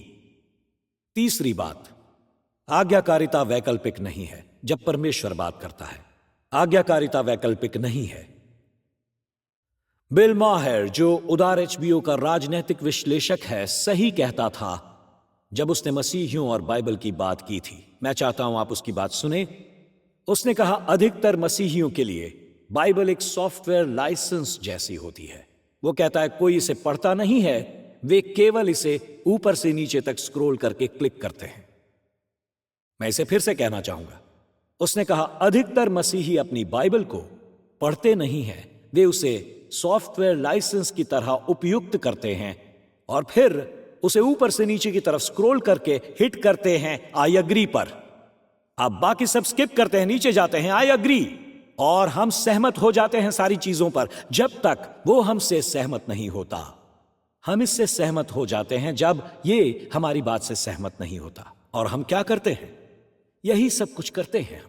तीसरी बात, आज्ञाकारिता वैकल्पिक नहीं है जब परमेश्वर बात करता है। आज्ञाकारिता वैकल्पिक नहीं है। बिल माहर, जो उदार एचबीओ का राजनीतिक विश्लेषक है, सही कहता था जब उसने मसीहियों और बाइबल की बात की थी। मैं चाहता हूं आप उसकी बात सुने। उसने कहा, अधिकतर मसीहियों के लिए बाइबल एक सॉफ्टवेयर लाइसेंस जैसी होती है। वो कहता है कोई इसे पढ़ता नहीं है, वे केवल इसे ऊपर से नीचे तक स्क्रॉल करके क्लिक करते हैं। मैं इसे फिर से कहना चाहूंगा। उसने कहा, अधिकतर मसीही अपनी बाइबल को पढ़ते नहीं हैं, वे उसे सॉफ्टवेयर लाइसेंस की तरह उपयुक्त करते हैं और फिर उसे ऊपर से नीचे की तरफ स्क्रॉल करके हिट करते हैं आई अग्री पर। आप बाकी सब स्किप करते हैं, नीचे जाते हैं आई अग्री, और हम सहमत हो जाते हैं सारी चीजों पर जब तक वो हमसे सहमत नहीं होता। हम इससे सहमत हो जाते हैं जब ये हमारी बात से सहमत नहीं होता। और हम क्या करते हैं? यही सब कुछ करते हैं।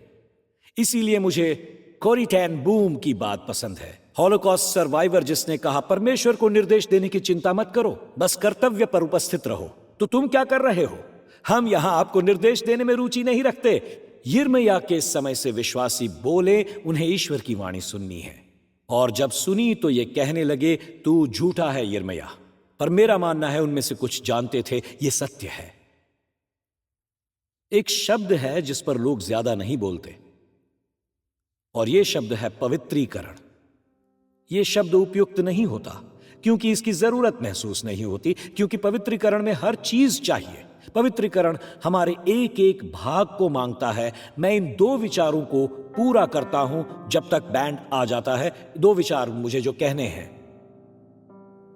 इसीलिए मुझे कोरी टेन बूम की बात पसंद है, हॉलोकॉस्ट सर्वाइवर, जिसने कहा, परमेश्वर को निर्देश देने की चिंता मत करो, बस कर्तव्य पर उपस्थित रहो। तो तुम क्या कर रहे हो? हम यहां आपको निर्देश देने में रुचि नहीं रखते। यिर्मयाह के समय से विश्वासी बोले, उन्हें ईश्वर की वाणी सुननी है, और जब सुनी तो ये कहने लगे, तू झूठा है यिर्मयाह। पर मेरा मानना है उनमें से कुछ जानते थे ये सत्य है। एक शब्द है जिस पर लोग ज्यादा नहीं बोलते, और यह शब्द है पवित्रीकरण। यह शब्द उपयुक्त नहीं होता क्योंकि इसकी जरूरत महसूस नहीं होती, क्योंकि पवित्रीकरण में हर चीज चाहिए। पवित्रीकरण हमारे एक एक भाग को मांगता है। मैं इन दो विचारों को पूरा करता हूं जब तक बैंड आ जाता है। दो विचार मुझे जो कहने हैं,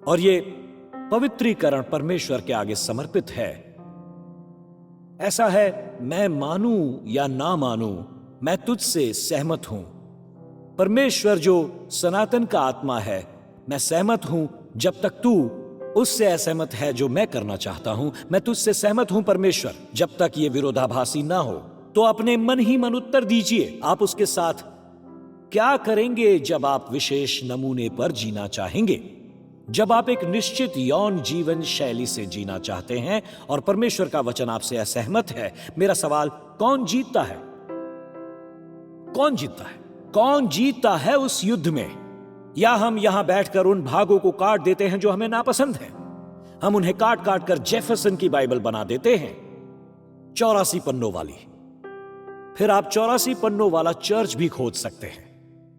और ये पवित्रीकरण परमेश्वर के आगे समर्पित है। ऐसा है, मैं मानूं या ना मानूं, मैं तुझसे सहमत हूं। परमेश्वर जो सनातन का आत्मा है, मैं सहमत हूं जब तक तू उससे असहमत है जो मैं करना चाहता हूं। मैं तुझसे सहमत हूं परमेश्वर, जब तक ये विरोधाभासी ना हो। तो अपने मन ही मन उत्तर दीजिए, आप उसके साथ क्या करेंगे जब आप विशेष नमूने पर जीना चाहेंगे? जब आप एक निश्चित यौन जीवन शैली से जीना चाहते हैं और परमेश्वर का वचन आपसे असहमत है, मेरा सवाल, कौन जीतता है? कौन जीतता है? कौन जीतता है उस युद्ध में? या हम यहां बैठकर उन भागों को काट देते हैं जो हमें नापसंद हैं। हम उन्हें काट काट कर जेफरसन की बाइबल बना देते हैं, 84 पन्नों वाली। फिर आप 84 पन्नों वाला चर्च भी खोज सकते हैं।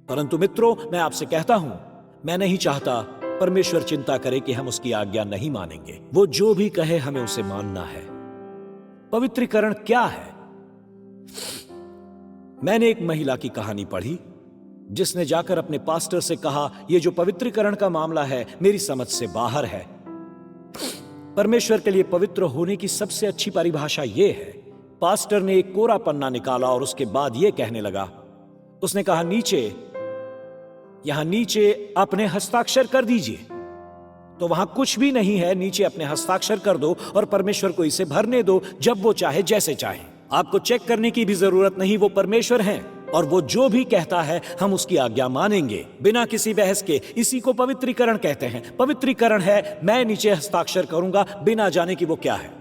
परंतु मित्रों, मैं आपसे कहता हूं, मैं नहीं चाहता परमेश्वर चिंता करे कि हम उसकी आज्ञा नहीं मानेंगे। वो जो भी कहे हमें उसे मानना है। पवित्रीकरण क्या है? मैंने एक महिला की कहानी पढ़ी जिसने जाकर अपने पास्टर से कहा, यह जो पवित्रीकरण का मामला है मेरी समझ से बाहर है। परमेश्वर के लिए पवित्र होने की सबसे अच्छी परिभाषा यह है। पास्टर ने एक कोरा पन्ना निकाला और उसके बाद यह कहने लगा, उसने कहा, यहां नीचे अपने हस्ताक्षर कर दीजिए। तो वहां कुछ भी नहीं है, नीचे अपने हस्ताक्षर कर दो और परमेश्वर को इसे भरने दो जब वो चाहे, जैसे चाहे। आपको चेक करने की भी जरूरत नहीं, वो परमेश्वर हैं और वो जो भी कहता है हम उसकी आज्ञा मानेंगे बिना किसी बहस के। इसी को पवित्रीकरण कहते हैं। पवित्रीकरण है मैं नीचे हस्ताक्षर करूंगा बिना जाने कि वो क्या है।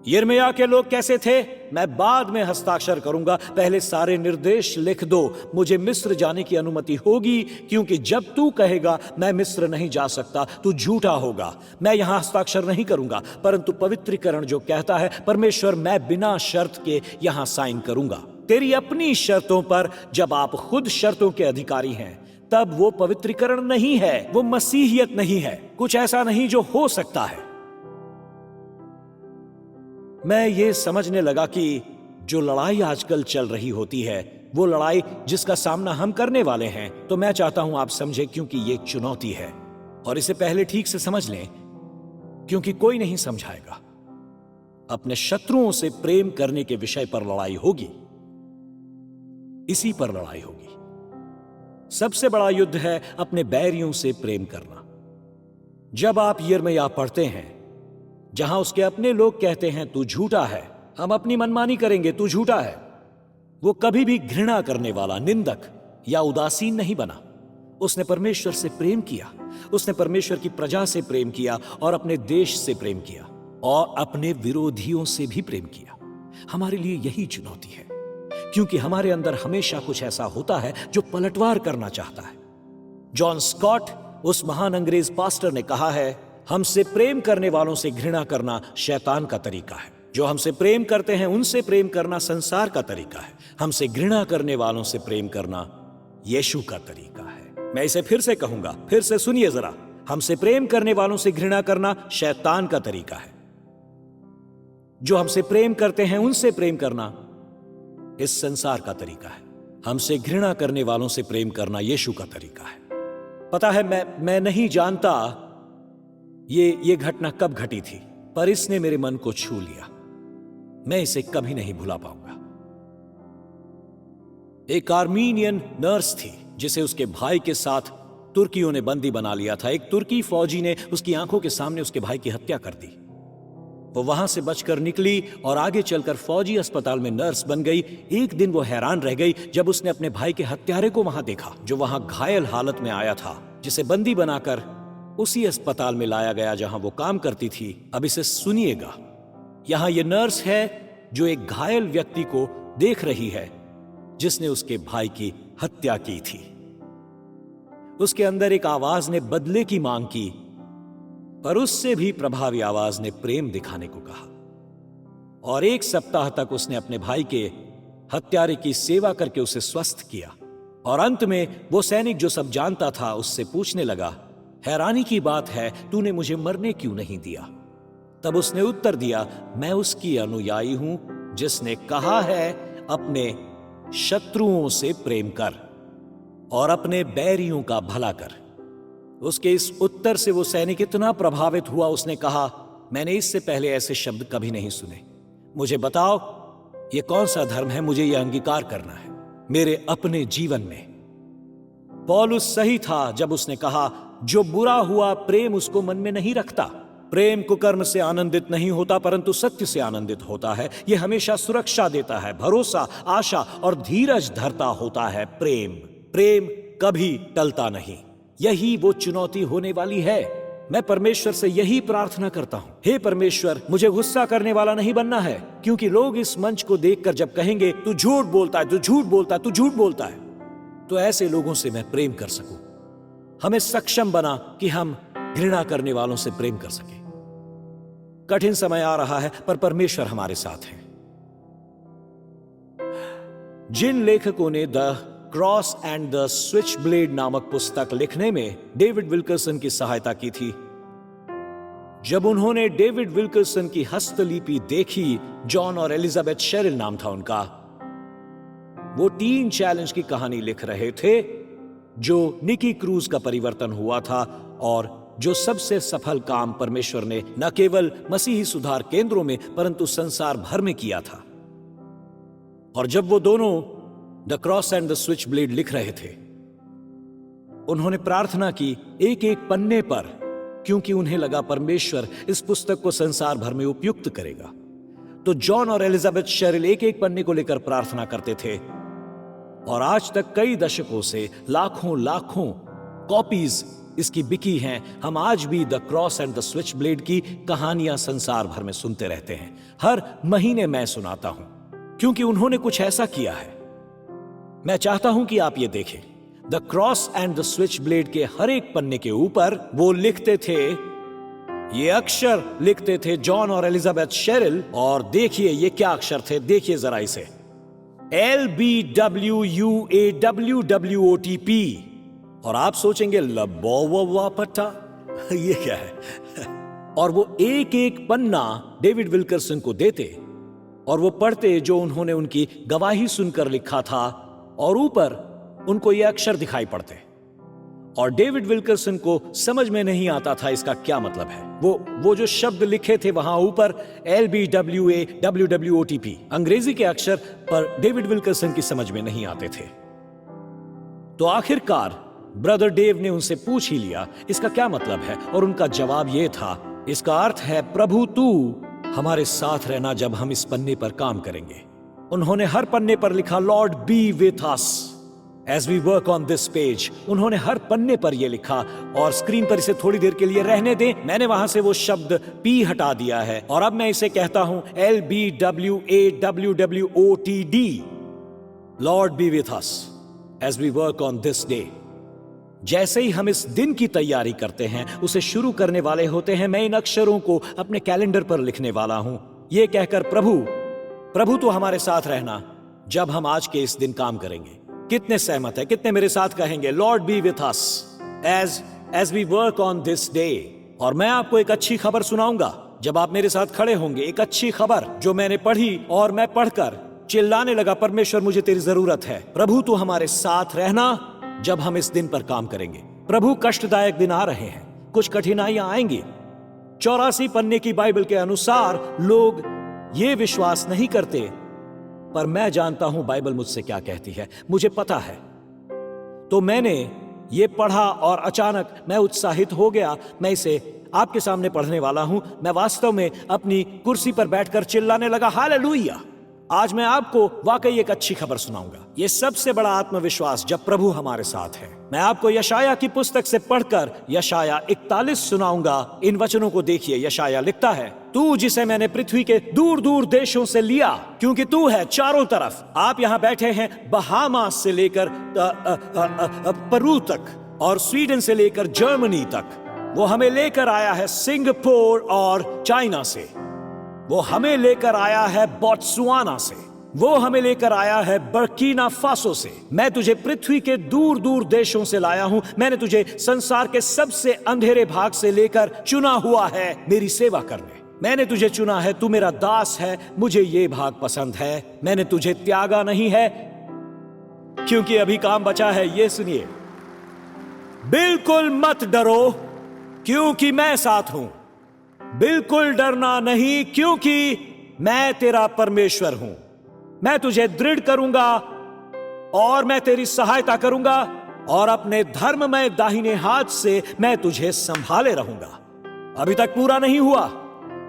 यिर्मयाह के लोग कैसे थे? मैं बाद में हस्ताक्षर करूंगा, पहले सारे निर्देश लिख दो। मुझे मिस्र जाने की अनुमति होगी, क्योंकि जब तू कहेगा मैं मिस्र नहीं जा सकता, तू झूठा होगा। मैं यहां हस्ताक्षर नहीं करूंगा। परंतु पवित्रीकरण जो कहता है, परमेश्वर मैं बिना शर्त के यहां साइन करूंगा। तेरी अपनी शर्तों पर। जब आप खुद शर्तों के अधिकारी हैं, तब वो पवित्रीकरण नहीं है, वो मसीहियत नहीं है। कुछ ऐसा नहीं जो हो सकता है। मैं ये समझने लगा कि जो लड़ाई आजकल चल रही होती है, वो लड़ाई जिसका सामना हम करने वाले हैं, तो मैं चाहता हूं आप समझें, क्योंकि ये एक चुनौती है। और इसे पहले ठीक से समझ लें, क्योंकि कोई नहीं समझाएगा। अपने शत्रुओं से प्रेम करने के विषय पर लड़ाई होगी। इसी पर लड़ाई होगी। सबसे बड़ा युद्ध है अपने बैरियों से प्रेम करना। जब आप यिर्मयाह पढ़ते हैं, जहां उसके अपने लोग कहते हैं तू झूठा है, हम अपनी मनमानी करेंगे, तू झूठा है, वो कभी भी घृणा करने वाला, निंदक या उदासीन नहीं बना। उसने परमेश्वर से प्रेम किया, उसने परमेश्वर की प्रजा से प्रेम किया और अपने देश से प्रेम किया और अपने विरोधियों से भी प्रेम किया। हमारे लिए यही चुनौती है, क्योंकि हमारे अंदर हमेशा कुछ ऐसा होता है जो पलटवार करना चाहता है। जॉन स्कॉट उस महान अंग्रेज पास्टर ने कहा है, हमसे प्रेम करने वालों से घृणा करना शैतान का तरीका है। जो हमसे प्रेम करते हैं उनसे प्रेम करना संसार का तरीका है। हमसे घृणा करने वालों से प्रेम करना यीशु का तरीका है। मैं इसे फिर से कहूंगा, फिर से सुनिए जरा। हमसे प्रेम करने वालों से घृणा करना शैतान का तरीका है। जो हमसे प्रेम करते हैं उनसे प्रेम करना इस संसार का तरीका है। हमसे घृणा करने वालों से प्रेम करना यीशु का तरीका है। पता है, मैं नहीं जानता ये घटना कब घटी थी, पर इसने मेरे मन को छू लिया। मैं इसे कभी नहीं भुला पाऊंगा। एक आर्मीनियन नर्स थी जिसे उसके भाई के साथ तुर्कियों ने बंदी बना लिया था। एक तुर्की फौजी ने उसकी आंखों के सामने उसके भाई की हत्या कर दी। वो वहां से बचकर निकली और आगे चलकर फौजी अस्पताल में नर्स बन गई। एक दिन वो हैरान रह गई जब उसने अपने भाई के हत्यारे को वहां देखा, जो वहां घायल हालत में आया था, जिसे बंदी बनाकर उसी अस्पताल में लाया गया जहां वो काम करती थी। अब इसे सुनिएगा। यहां ये नर्स है जो एक घायल व्यक्ति को देख रही है जिसने उसके भाई की हत्या की थी। उसके अंदर एक आवाज ने बदले की मांग की, पर उससे भी प्रभावी आवाज ने प्रेम दिखाने को कहा। और 1 सप्ताह तक उसने अपने भाई के हत्यारे की सेवा करके उसे स्वस्थ किया। और अंत में वो सैनिक जो सब जानता था उससे पूछने लगा, हैरानी की बात है, तूने मुझे मरने क्यों नहीं दिया? तब उसने उत्तर दिया, मैं उसकी अनुयायी हूं जिसने कहा है, अपने शत्रुओं से प्रेम कर और अपने बैरियों का भला कर। उसके इस उत्तर से वो सैनिक इतना प्रभावित हुआ, उसने कहा, मैंने इससे पहले ऐसे शब्द कभी नहीं सुने। मुझे बताओ ये कौन सा धर्म है, मुझे यह अंगीकार करना है मेरे अपने जीवन में। पौलुस सही था जब उसने कहा, जो बुरा हुआ प्रेम उसको मन में नहीं रखता। प्रेम कुकर्म से आनंदित नहीं होता परंतु सत्य से आनंदित होता है। यह हमेशा सुरक्षा देता है, भरोसा, आशा और धीरज धरता होता है। प्रेम कभी टलता नहीं। यही वो चुनौती होने वाली है। मैं परमेश्वर से यही प्रार्थना करता हूं, हे परमेश्वर, मुझे गुस्सा करने वाला नहीं बनना है, क्योंकि लोग इस मंच को देखकर जब कहेंगे तू झूठ बोलता है, तू झूठ बोलता है, तू झूठ बोलता है, तो ऐसे लोगों से मैं प्रेम कर सकूं। हमें सक्षम बना कि हम घृणा करने वालों से प्रेम कर सकें। कठिन समय आ रहा है पर परमेश्वर हमारे साथ है। जिन लेखकों ने the cross and the switch blade नामक पुस्तक लिखने में डेविड विल्करसन की सहायता की थी, जब उन्होंने डेविड विल्करसन की हस्तलिपि देखी, जॉन और एलिजाबेथ शेरिल नाम था उनका, वो 3 चैलेंज की कहानी लिख रहे थे जो निकी क्रूज का परिवर्तन हुआ था और जो सबसे सफल काम परमेश्वर ने न केवल मसीही सुधार केंद्रों में परंतु संसार भर में किया था। और जब वो दोनों the cross and the switch blade लिख रहे थे, उन्होंने प्रार्थना की एक एक पन्ने पर, क्योंकि उन्हें लगा परमेश्वर इस पुस्तक को संसार भर में उपयुक्त करेगा। तो जॉन और एलिजाबेथ शेरिल एक एक पन्ने को लेकर प्रार्थना करते थे और आज तक कई दशकों से लाखों कॉपीज इसकी बिकी हैं। हम आज भी the cross and the switch blade की कहानियां संसार भर में सुनते रहते हैं। हर महीने मैं सुनाता हूं, क्योंकि उन्होंने कुछ ऐसा किया है। मैं चाहता हूं कि आप ये देखें। The cross and the switch blade के हर एक पन्ने के ऊपर वो लिखते थे, ये अक्षर लिखते थे जॉन और एलिजाबेथ शेरिल, और देखिए ये क्या अक्षर थे, देखिए जरा इसे, LBWUAWWOTP। और आप सोचेंगे लबोवापट्टा ये क्या है? और वो एक एक पन्ना डेविड विल्करसन को देते और वो पढ़ते जो उन्होंने उनकी गवाही सुनकर लिखा था, और ऊपर उनको ये अक्षर दिखाई पड़ते। और डेविड विल्करसन को समझ में नहीं आता था इसका क्या मतलब है। वो जो शब्द लिखे थे वहां ऊपर LBWAWWOTP अंग्रेजी के अक्षर, पर डेविड विल्करसन की समझ में नहीं आते थे। तो आखिरकार ब्रदर डेव ने उनसे पूछ ही लिया इसका क्या मतलब है, और उनका जवाब यह था, इसका अर्थ है प्रभु तू हमारे साथ रहना जब हम इस पन्ने पर काम करेंगे। उन्होंने हर पन्ने पर लिखा Lord be with us as we work on this page. उन्होंने हर पन्ने पर यह लिखा, और स्क्रीन पर इसे थोड़ी देर के लिए रहने दें, मैंने वहां से वो शब्द पी हटा दिया है और अब मैं इसे कहता हूं LBWAWWOTD, Lord be with us as we work on this day. जैसे ही हम इस दिन की तैयारी करते हैं, उसे शुरू करने वाले होते हैं, मैं इन अक्षरों को अपने कैलेंडर पर लिखने वाला हूं, ये कहकर प्रभु तो हमारे साथ रहना जब हम आज के इस दिन काम करेंगे। कितने सहमत है? कितने मेरे साथ कहेंगे Lord be with us as we work on this day. और मैं आपको एक अच्छी खबर सुनाऊंगा जब आप मेरे साथ खड़े होंगे। एक अच्छी खबर जो मैंने पढ़ी और मैं पढ़कर चिल्लाने लगा, परमेश्वर मुझे तेरी जरूरत है। प्रभु तो हमारे साथ रहना जब हम इस दिन पर काम करेंगे। प्रभु कष्टदायक दिन आ रहे हैं, कुछ कठिनाइयां आएंगी। 84 पन्ने की बाइबल के अनुसार लोग ये विश्वास नहीं करते, पर मैं जानता हूं बाइबल मुझसे क्या कहती है, मुझे पता है। तो मैंने ये पढ़ा और अचानक मैं उत्साहित हो गया। मैं इसे आपके सामने पढ़ने वाला हूं। मैं वास्तव में अपनी कुर्सी पर बैठकर चिल्लाने लगा, हालेलुया। आज मैं आपको वाकई एक अच्छी खबर सुनाऊंगा। ये सबसे बड़ा आत्मविश्वास जब प्रभु हमारे साथ है। मैं आपको यशाया की पुस्तक से पढ़कर यशाया 41 सुनाऊंगा। इन वचनों को देखिए। यशाया लिखता है, तू जिसे मैंने पृथ्वी के दूर दूर देशों से लिया, क्योंकि तू है चारों तरफ। आप यहाँ बैठे हैं बहामास से लेकर पेरू तक और स्वीडन से लेकर जर्मनी तक। वो हमें लेकर आया है सिंगापुर और चाइना से। वो हमें लेकर आया है बोत्सवाना से। वो हमें लेकर आया है बर्किना फासो से। मैं तुझे पृथ्वी के दूर दूर देशों से लाया हूं। मैंने तुझे संसार के सबसे अंधेरे भाग से लेकर चुना हुआ है मेरी सेवा करने। मैंने तुझे चुना है, तू मेरा दास है, मुझे ये भाग पसंद है। मैंने तुझे त्यागा नहीं है, क्योंकि अभी काम बचा है। ये सुनिए, बिल्कुल मत डरो क्योंकि मैं साथ हूं। बिल्कुल डरना नहीं, क्योंकि मैं तेरा परमेश्वर हूं। मैं तुझे दृढ़ करूंगा और मैं तेरी सहायता करूंगा और अपने धर्ममय दाहिने हाथ से मैं तुझे संभाले रहूंगा। अभी तक पूरा नहीं हुआ।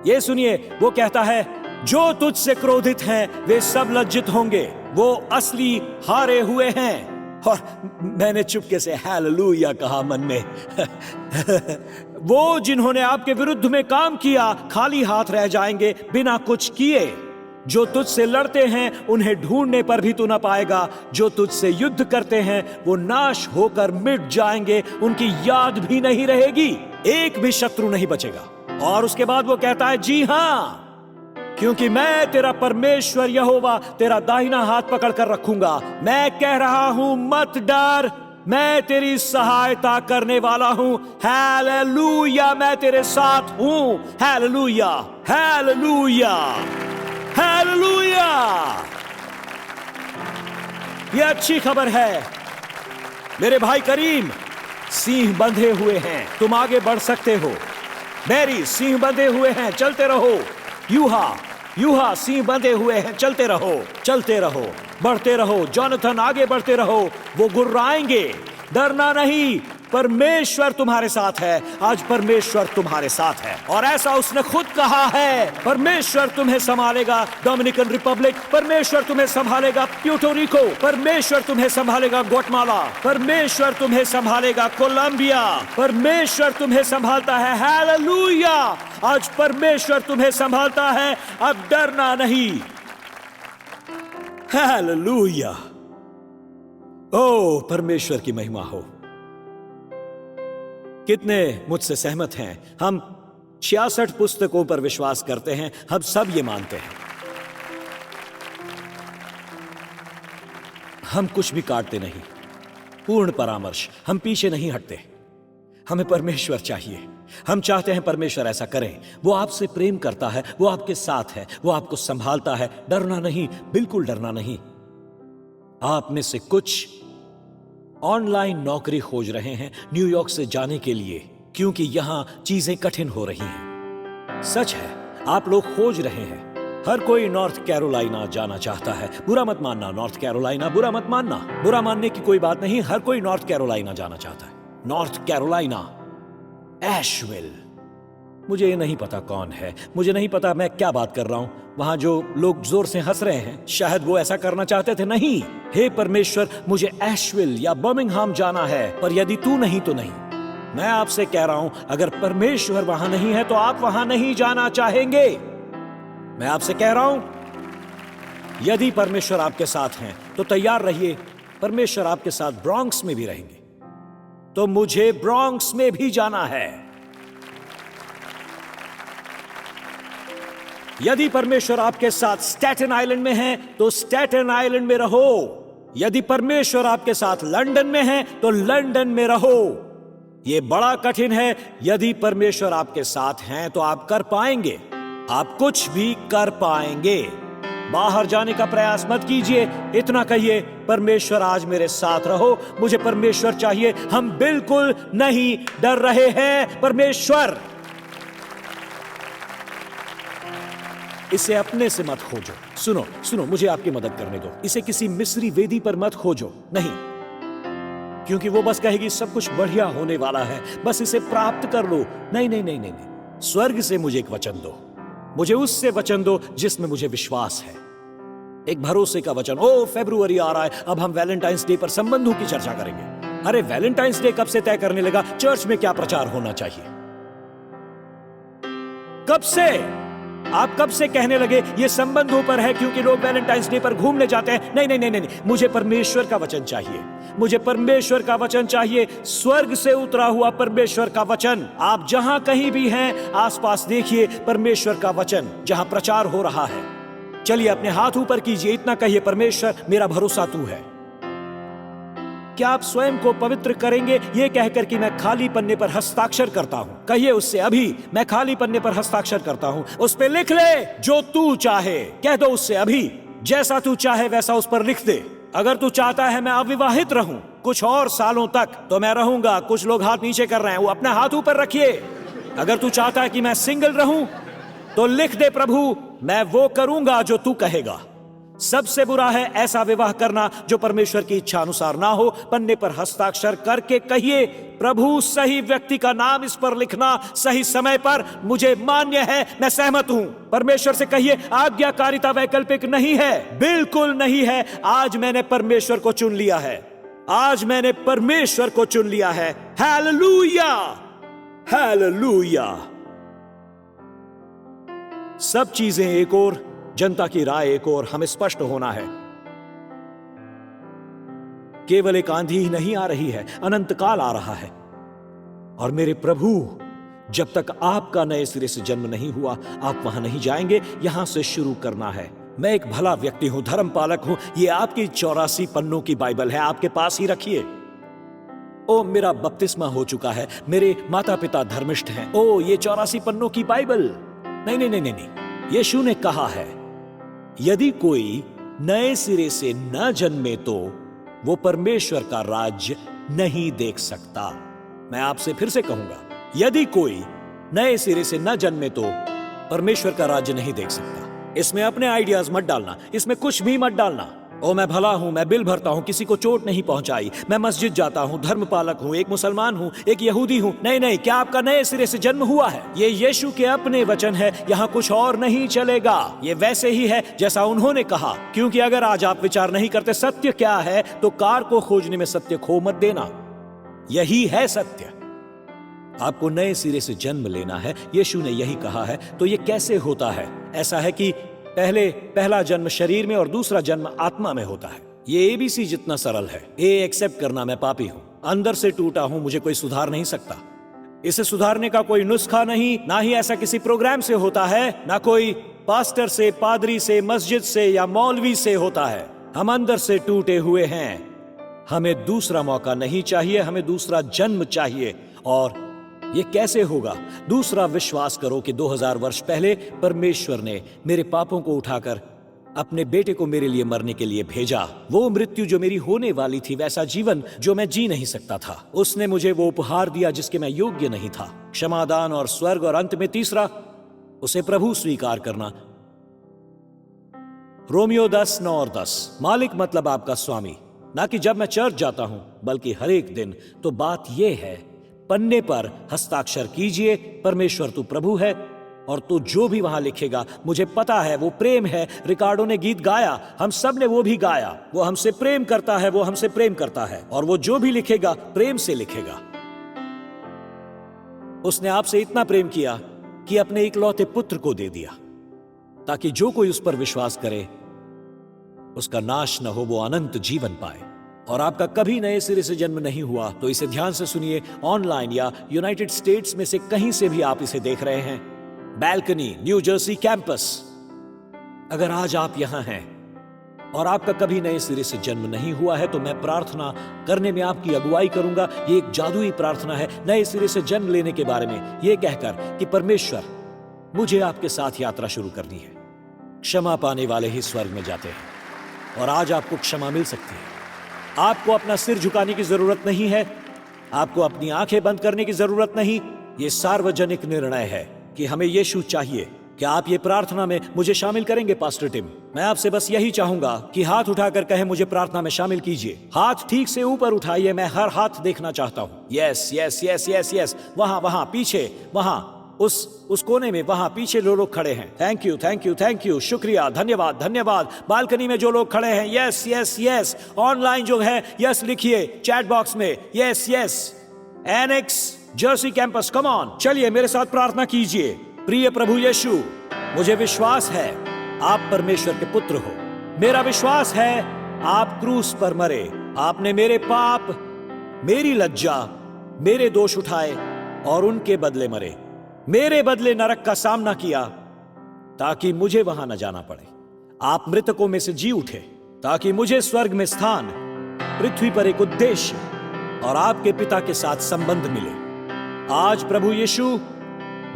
ये सुनिए, वो कहता है, जो तुझसे क्रोधित हैं वे सब लज्जित होंगे, वो असली हारे हुए हैं। और मैंने चुपके से हालेलुया कहा मन में। वो जिन्होंने आपके विरुद्ध में काम किया खाली हाथ रह जाएंगे, बिना कुछ किए। जो तुझसे लड़ते हैं उन्हें ढूंढने पर भी तू न पाएगा। जो तुझसे युद्ध करते हैं वो नाश होकर मिट जाएंगे, उनकी याद भी नहीं रहेगी, एक भी शत्रु नहीं बचेगा। और उसके बाद वो कहता है, जी हां, क्योंकि मैं तेरा परमेश्वर यहोवा तेरा दाहिना हाथ पकड़ कर रखूंगा। मैं कह रहा हूं, मत डर, मैं तेरी सहायता करने वाला हूं। हालेलुया, मैं तेरे साथ हूं। Hallelujah, hallelujah, hallelujah. यह अच्छी खबर है मेरे भाई करीम। सिंह बंधे हुए हैं, तुम आगे बढ़ सकते हो। मैरी, सिंह बंधे हुए हैं, चलते रहो। यूहा, सिंह बंधे हुए हैं, चलते रहो, चलते रहो, बढ़ते रहो। जोनाथन, आगे बढ़ते रहो। वो गुर्राएंगे, डरना नहीं, परमेश्वर तुम्हारे साथ है। आज परमेश्वर तुम्हारे साथ है और ऐसा उसने खुद कहा है। परमेश्वर तुम्हें संभालेगा डोमिनिकन रिपब्लिक, परमेश्वर तुम्हें संभालेगा प्यूर्टो रिको, परमेश्वर तुम्हें संभालेगा ग्वाटेमाला, परमेश्वर तुम्हें संभालेगा कोलंबिया, परमेश्वर तुम्हें संभालता है। हालेलुया, आज परमेश्वर तुम्हें संभालता है, अब डरना नहीं। हालेलुया, ओ परमेश्वर की महिमा हो। कितने मुझसे सहमत हैं? हम 66 पुस्तकों पर विश्वास करते हैं, हम सब ये मानते हैं। हम कुछ भी काटते नहीं, पूर्ण परामर्श, हम पीछे नहीं हटते। हमें परमेश्वर चाहिए। हम चाहते हैं परमेश्वर ऐसा करें। वो आपसे प्रेम करता है, वो आपके साथ है, वो आपको संभालता है। डरना नहीं, बिल्कुल डरना नहीं। आप में से कुछ ऑनलाइन नौकरी खोज रहे हैं न्यूयॉर्क से जाने के लिए, क्योंकि यहां चीजें कठिन हो रही हैं। सच है, आप लोग खोज रहे हैं। हर कोई नॉर्थ कैरोलिना जाना चाहता है। बुरा मत मानना, नॉर्थ कैरोलिना बुरा मत मानना, बुरा मानने की कोई बात नहीं। हर कोई नॉर्थ कैरोलिना जाना चाहता है। North Carolina, Asheville. मुझे ये नहीं पता कौन है, मुझे नहीं पता मैं क्या बात कर रहा हूं। वहां जो लोग जोर से हंस रहे हैं, शायद वो ऐसा करना चाहते थे। नहीं, हे परमेश्वर, मुझे एशविल या बर्मिंघम जाना है, पर यदि तू नहीं तो नहीं। मैं आपसे कह रहा हूं, अगर परमेश्वर वहां नहीं है तो आप वहां नहीं जाना चाहेंगे। मैं आपसे कह रहा हूं, यदि परमेश्वर आपके साथ हैं तो तैयार रहिए, परमेश्वर आपके साथ ब्रॉन्क्स में भी रहेंगे। तो मुझे ब्रॉन्क्स में भी जाना है। यदि परमेश्वर आपके साथ स्टैटन आइलैंड में है तो स्टैटन आइलैंड में रहो। यदि परमेश्वर आपके साथ लंदन में है तो लंदन में रहो। यह बड़ा कठिन है। यदि परमेश्वर आपके साथ हैं तो आप कर पाएंगे, आप कुछ भी कर पाएंगे। बाहर जाने का प्रयास मत कीजिए, इतना कहिए परमेश्वर आज मेरे साथ रहो, मुझे परमेश्वर चाहिए। हम बिल्कुल नहीं डर रहे हैं परमेश्वर। इसे अपने से मत खोजो। सुनो सुनो, मुझे आपकी मदद करने दो। इसे किसी मिस्री वेदी पर मत खोजो, नहीं, क्योंकि वो बस कहेगी सब कुछ बढ़िया होने वाला है, बस इसे प्राप्त कर लो। नहीं नहीं नहीं नहीं नहीं, स्वर्ग से मुझे एक वचन दो, मुझे उससे वचन दो जिसमें मुझे विश्वास है, एक भरोसे का वचन। ओ फरवरी आ रहा है, अब हम वैलेंटाइंस डे पर संबंधों की चर्चा करेंगे। अरे वैलेंटाइंस डे कब से तय करने लगा चर्च में क्या प्रचार होना चाहिए? कब से? आप कब से कहने लगे ये संबंधों पर है क्योंकि लोग वैलेंटाइंस डे पर घूमने जाते हैं? नहीं नहीं नहीं नहीं, नहीं। मुझे परमेश्वर का वचन चाहिए, मुझे परमेश्वर का वचन चाहिए, स्वर्ग से उतरा हुआ परमेश्वर का वचन। आप जहां कहीं भी हैं आसपास देखिए परमेश्वर का वचन जहां प्रचार हो रहा है। चलिए अपने हाथ ऊपर कीजिए, इतना कहिए परमेश्वर मेरा भरोसा तू है। क्या आप स्वयं को पवित्र करेंगे ये कहकर कि मैं खाली पन्ने पर हस्ताक्षर करता हूं? कहिए उससे, अभी मैं खाली पन्ने पर हस्ताक्षर करता हूं, उस पे लिख ले जो तू चाहे। कह दो उससे, अभी जैसा तू चाहे वैसा उस पर लिख दे। अगर तू चाहता है मैं अविवाहित रहूं कुछ और सालों तक तो मैं रहूंगा। कुछ लोग हाथ नीचे कर रहे हैं, वो अपना हाथ ऊपर रखिए। अगर तू चाहता है कि मैं सिंगल रहूं तो लिख दे प्रभु मैं वो करूंगा जो तू कहेगा। सबसे बुरा है ऐसा विवाह करना जो परमेश्वर की इच्छा अनुसार ना हो। पन्ने पर हस्ताक्षर करके कहिए प्रभु सही व्यक्ति का नाम इस पर लिखना सही समय पर मुझे मान्य है, मैं सहमत हूं। परमेश्वर से कहिए आज्ञाकारिता वैकल्पिक नहीं है, बिल्कुल नहीं है। आज मैंने परमेश्वर को चुन लिया है, आज मैंने परमेश्वर को चुन लिया है। Hallelujah hallelujah. सब चीजें एक और, जनता की राय एक और, हमें स्पष्ट होना है। केवल एक आंधी ही नहीं आ रही है, अनंत काल आ रहा है। और मेरे प्रभु जब तक आपका नए सिरे से जन्म नहीं हुआ आप वहां नहीं जाएंगे, यहां से शुरू करना है। मैं एक भला व्यक्ति हूं, धर्म पालक हूं। ये आपकी 84 पन्नों की बाइबल है, आपके पास ही रखिए। ओ मेरा बपतिस्मा हो चुका है, मेरे माता पिता धर्मिष्ठ हैं। ओ ये 84 पन्नों की बाइबल, नहीं नहीं नहीं नहीं, नहीं। यीशु ने कहा है यदि कोई नए सिरे से न जन्मे तो वो परमेश्वर का राज्य नहीं देख सकता। मैं आपसे फिर से कहूंगा, यदि कोई नए सिरे से न जन्मे तो परमेश्वर का राज्य नहीं देख सकता। इसमें अपने आइडियाज मत डालना, इसमें कुछ भी मत डालना। ओ मैं भला हूं, मैं बिल भरता हूं, किसी को चोट नहीं पहुंचाई, मैं मस्जिद जाता हूं, धर्म पालक हूं, एक मुसलमान हूं, एक यहूदी हूं। नहीं नहीं, क्या आपका नए सिरे से जन्म हुआ है? ये यीशु के अपने वचन है, यहां कुछ और नहीं चलेगा। ये वैसे ही है जैसा उन्होंने कहा। क्योंकि अगर आज आप विचार नहीं करते सत्य क्या है तो कार को खोजने में सत्य खो मत देना। यही है सत्य। आपको नए सिरे से जन्म लेना है, यीशु ने यही कहा है। तो ये कैसे होता है? ऐसा है कि पहला जन्म शरीर में और दूसरा जन्म आत्मा में होता है। ये एबीसी जितना सरल है। ए एक्सेप्ट करना मैं पापी हूं, अंदर से टूटा हूं, मुझे कोई सुधार नहीं सकता। इसे सुधारने का कोई नुस्खा नहीं, ना ही ऐसा किसी प्रोग्राम से होता है, ना कोई पास्टर से, पादरी से, मस्जिद से या मौलवी से होता है। हम अंदर से टूटे हुए हैं। हमें दूसरा मौका नहीं चाहिए, हमें दूसरा जन्म चाहिए। और ये कैसे होगा? दूसरा विश्वास करो कि 2000 वर्ष पहले परमेश्वर ने मेरे पापों को उठाकर अपने बेटे को मेरे लिए मरने के लिए भेजा। वो मृत्यु जो मेरी होने वाली थी, वैसा जीवन जो मैं जी नहीं सकता था, उसने मुझे वो उपहार दिया जिसके मैं योग्य नहीं था। क्षमादान और स्वर्ग, और अंत में तीसरा उसे प्रभु स्वीकार करना। रोमियो 10:9 और 10। मालिक मतलब आपका स्वामी, ना कि जब मैं चर्च जाता हूं बल्कि हर एक दिन। तो बात यह है, पन्ने पर हस्ताक्षर कीजिए परमेश्वर तू प्रभु है, और तो जो भी वहां लिखेगा मुझे पता है वो प्रेम है। रिकार्डो ने गीत गाया, हम सब ने वो भी गाया। वो हमसे प्रेम करता है, वो हमसे प्रेम करता है, और वो जो भी लिखेगा प्रेम से लिखेगा। उसने आपसे इतना प्रेम किया कि अपने इकलौते पुत्र को दे दिया, ताकि जो कोई उस पर विश्वास करे उसका नाश न हो, वो अनंत जीवन पाए। और आपका कभी नए सिरे से जन्म नहीं हुआ तो इसे ध्यान से सुनिए। ऑनलाइन या यूनाइटेड स्टेट्स में से कहीं से भी आप इसे देख रहे हैं। Balcony, new Jersey campus. अगर आज आप यहां हैं और आपका कभी नए सिरे से जन्म नहीं हुआ है तो मैं प्रार्थना करने में आपकी अगुवाई करूंगा। ये एक जादुई प्रार्थना है नए सिरे से जन्म लेने के बारे में, ये कहकर कि परमेश्वर मुझे आपके साथ यात्रा शुरू करनी है। क्षमा पाने वाले ही स्वर्ग में जाते हैं और आज आपको क्षमा मिल सकती है। आपको अपना सिर झुकाने की जरूरत नहीं है, आपको अपनी आंखें बंद करने की जरूरत नहीं। यह सार्वजनिक निर्णय है कि हमें यीशु चाहिए। क्या आप ये प्रार्थना में मुझे शामिल करेंगे पास्टर टिम? मैं आपसे बस यही चाहूंगा कि हाथ उठाकर कहें मुझे प्रार्थना में शामिल कीजिए। हाथ ठीक से ऊपर उठाइए, मैं हर हाथ देखना चाहता हूं। Yes yes yes yes yes, वहां वहां पीछे, वहां उस कोने में, वहां पीछे जो लोग खड़े हैं। Thank you thank you thank you, शुक्रिया, धन्यवाद धन्यवाद। बालकनी में जो लोग खड़े हैं, यस यस यस। ऑनलाइन जो है, यस लिखिए चैट बॉक्स में, yes yes. Annex Jersey campus, come on, चलिए मेरे साथ प्रार्थना कीजिए। प्रिय प्रभु यीशु, मुझे विश्वास है आप परमेश्वर के पुत्र हो। मेरा विश्वास है आप क्रूस पर मरे, आपने मेरे पाप, मेरी लज्जा, मेरे दोष उठाए और उनके बदले मरे, मेरे बदले नरक का सामना किया ताकि मुझे वहां न जाना पड़े। आप मृतकों में से जी उठे ताकि मुझे स्वर्ग में स्थान, पृथ्वी पर एक उद्देश्य और आपके पिता के साथ संबंध मिले। आज प्रभु यीशु,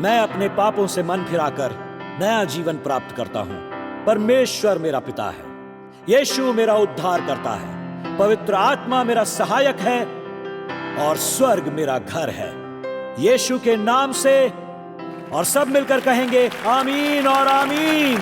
मैं अपने पापों से मन फिराकर नया जीवन प्राप्त करता हूं। परमेश्वर मेरा पिता है, यीशु मेरा उद्धार करता है, पवित्र आत्मा मेरा सहायक है और स्वर्ग मेरा घर है। यीशु के नाम से, और सब मिलकर कहेंगे आमीन और आमीन।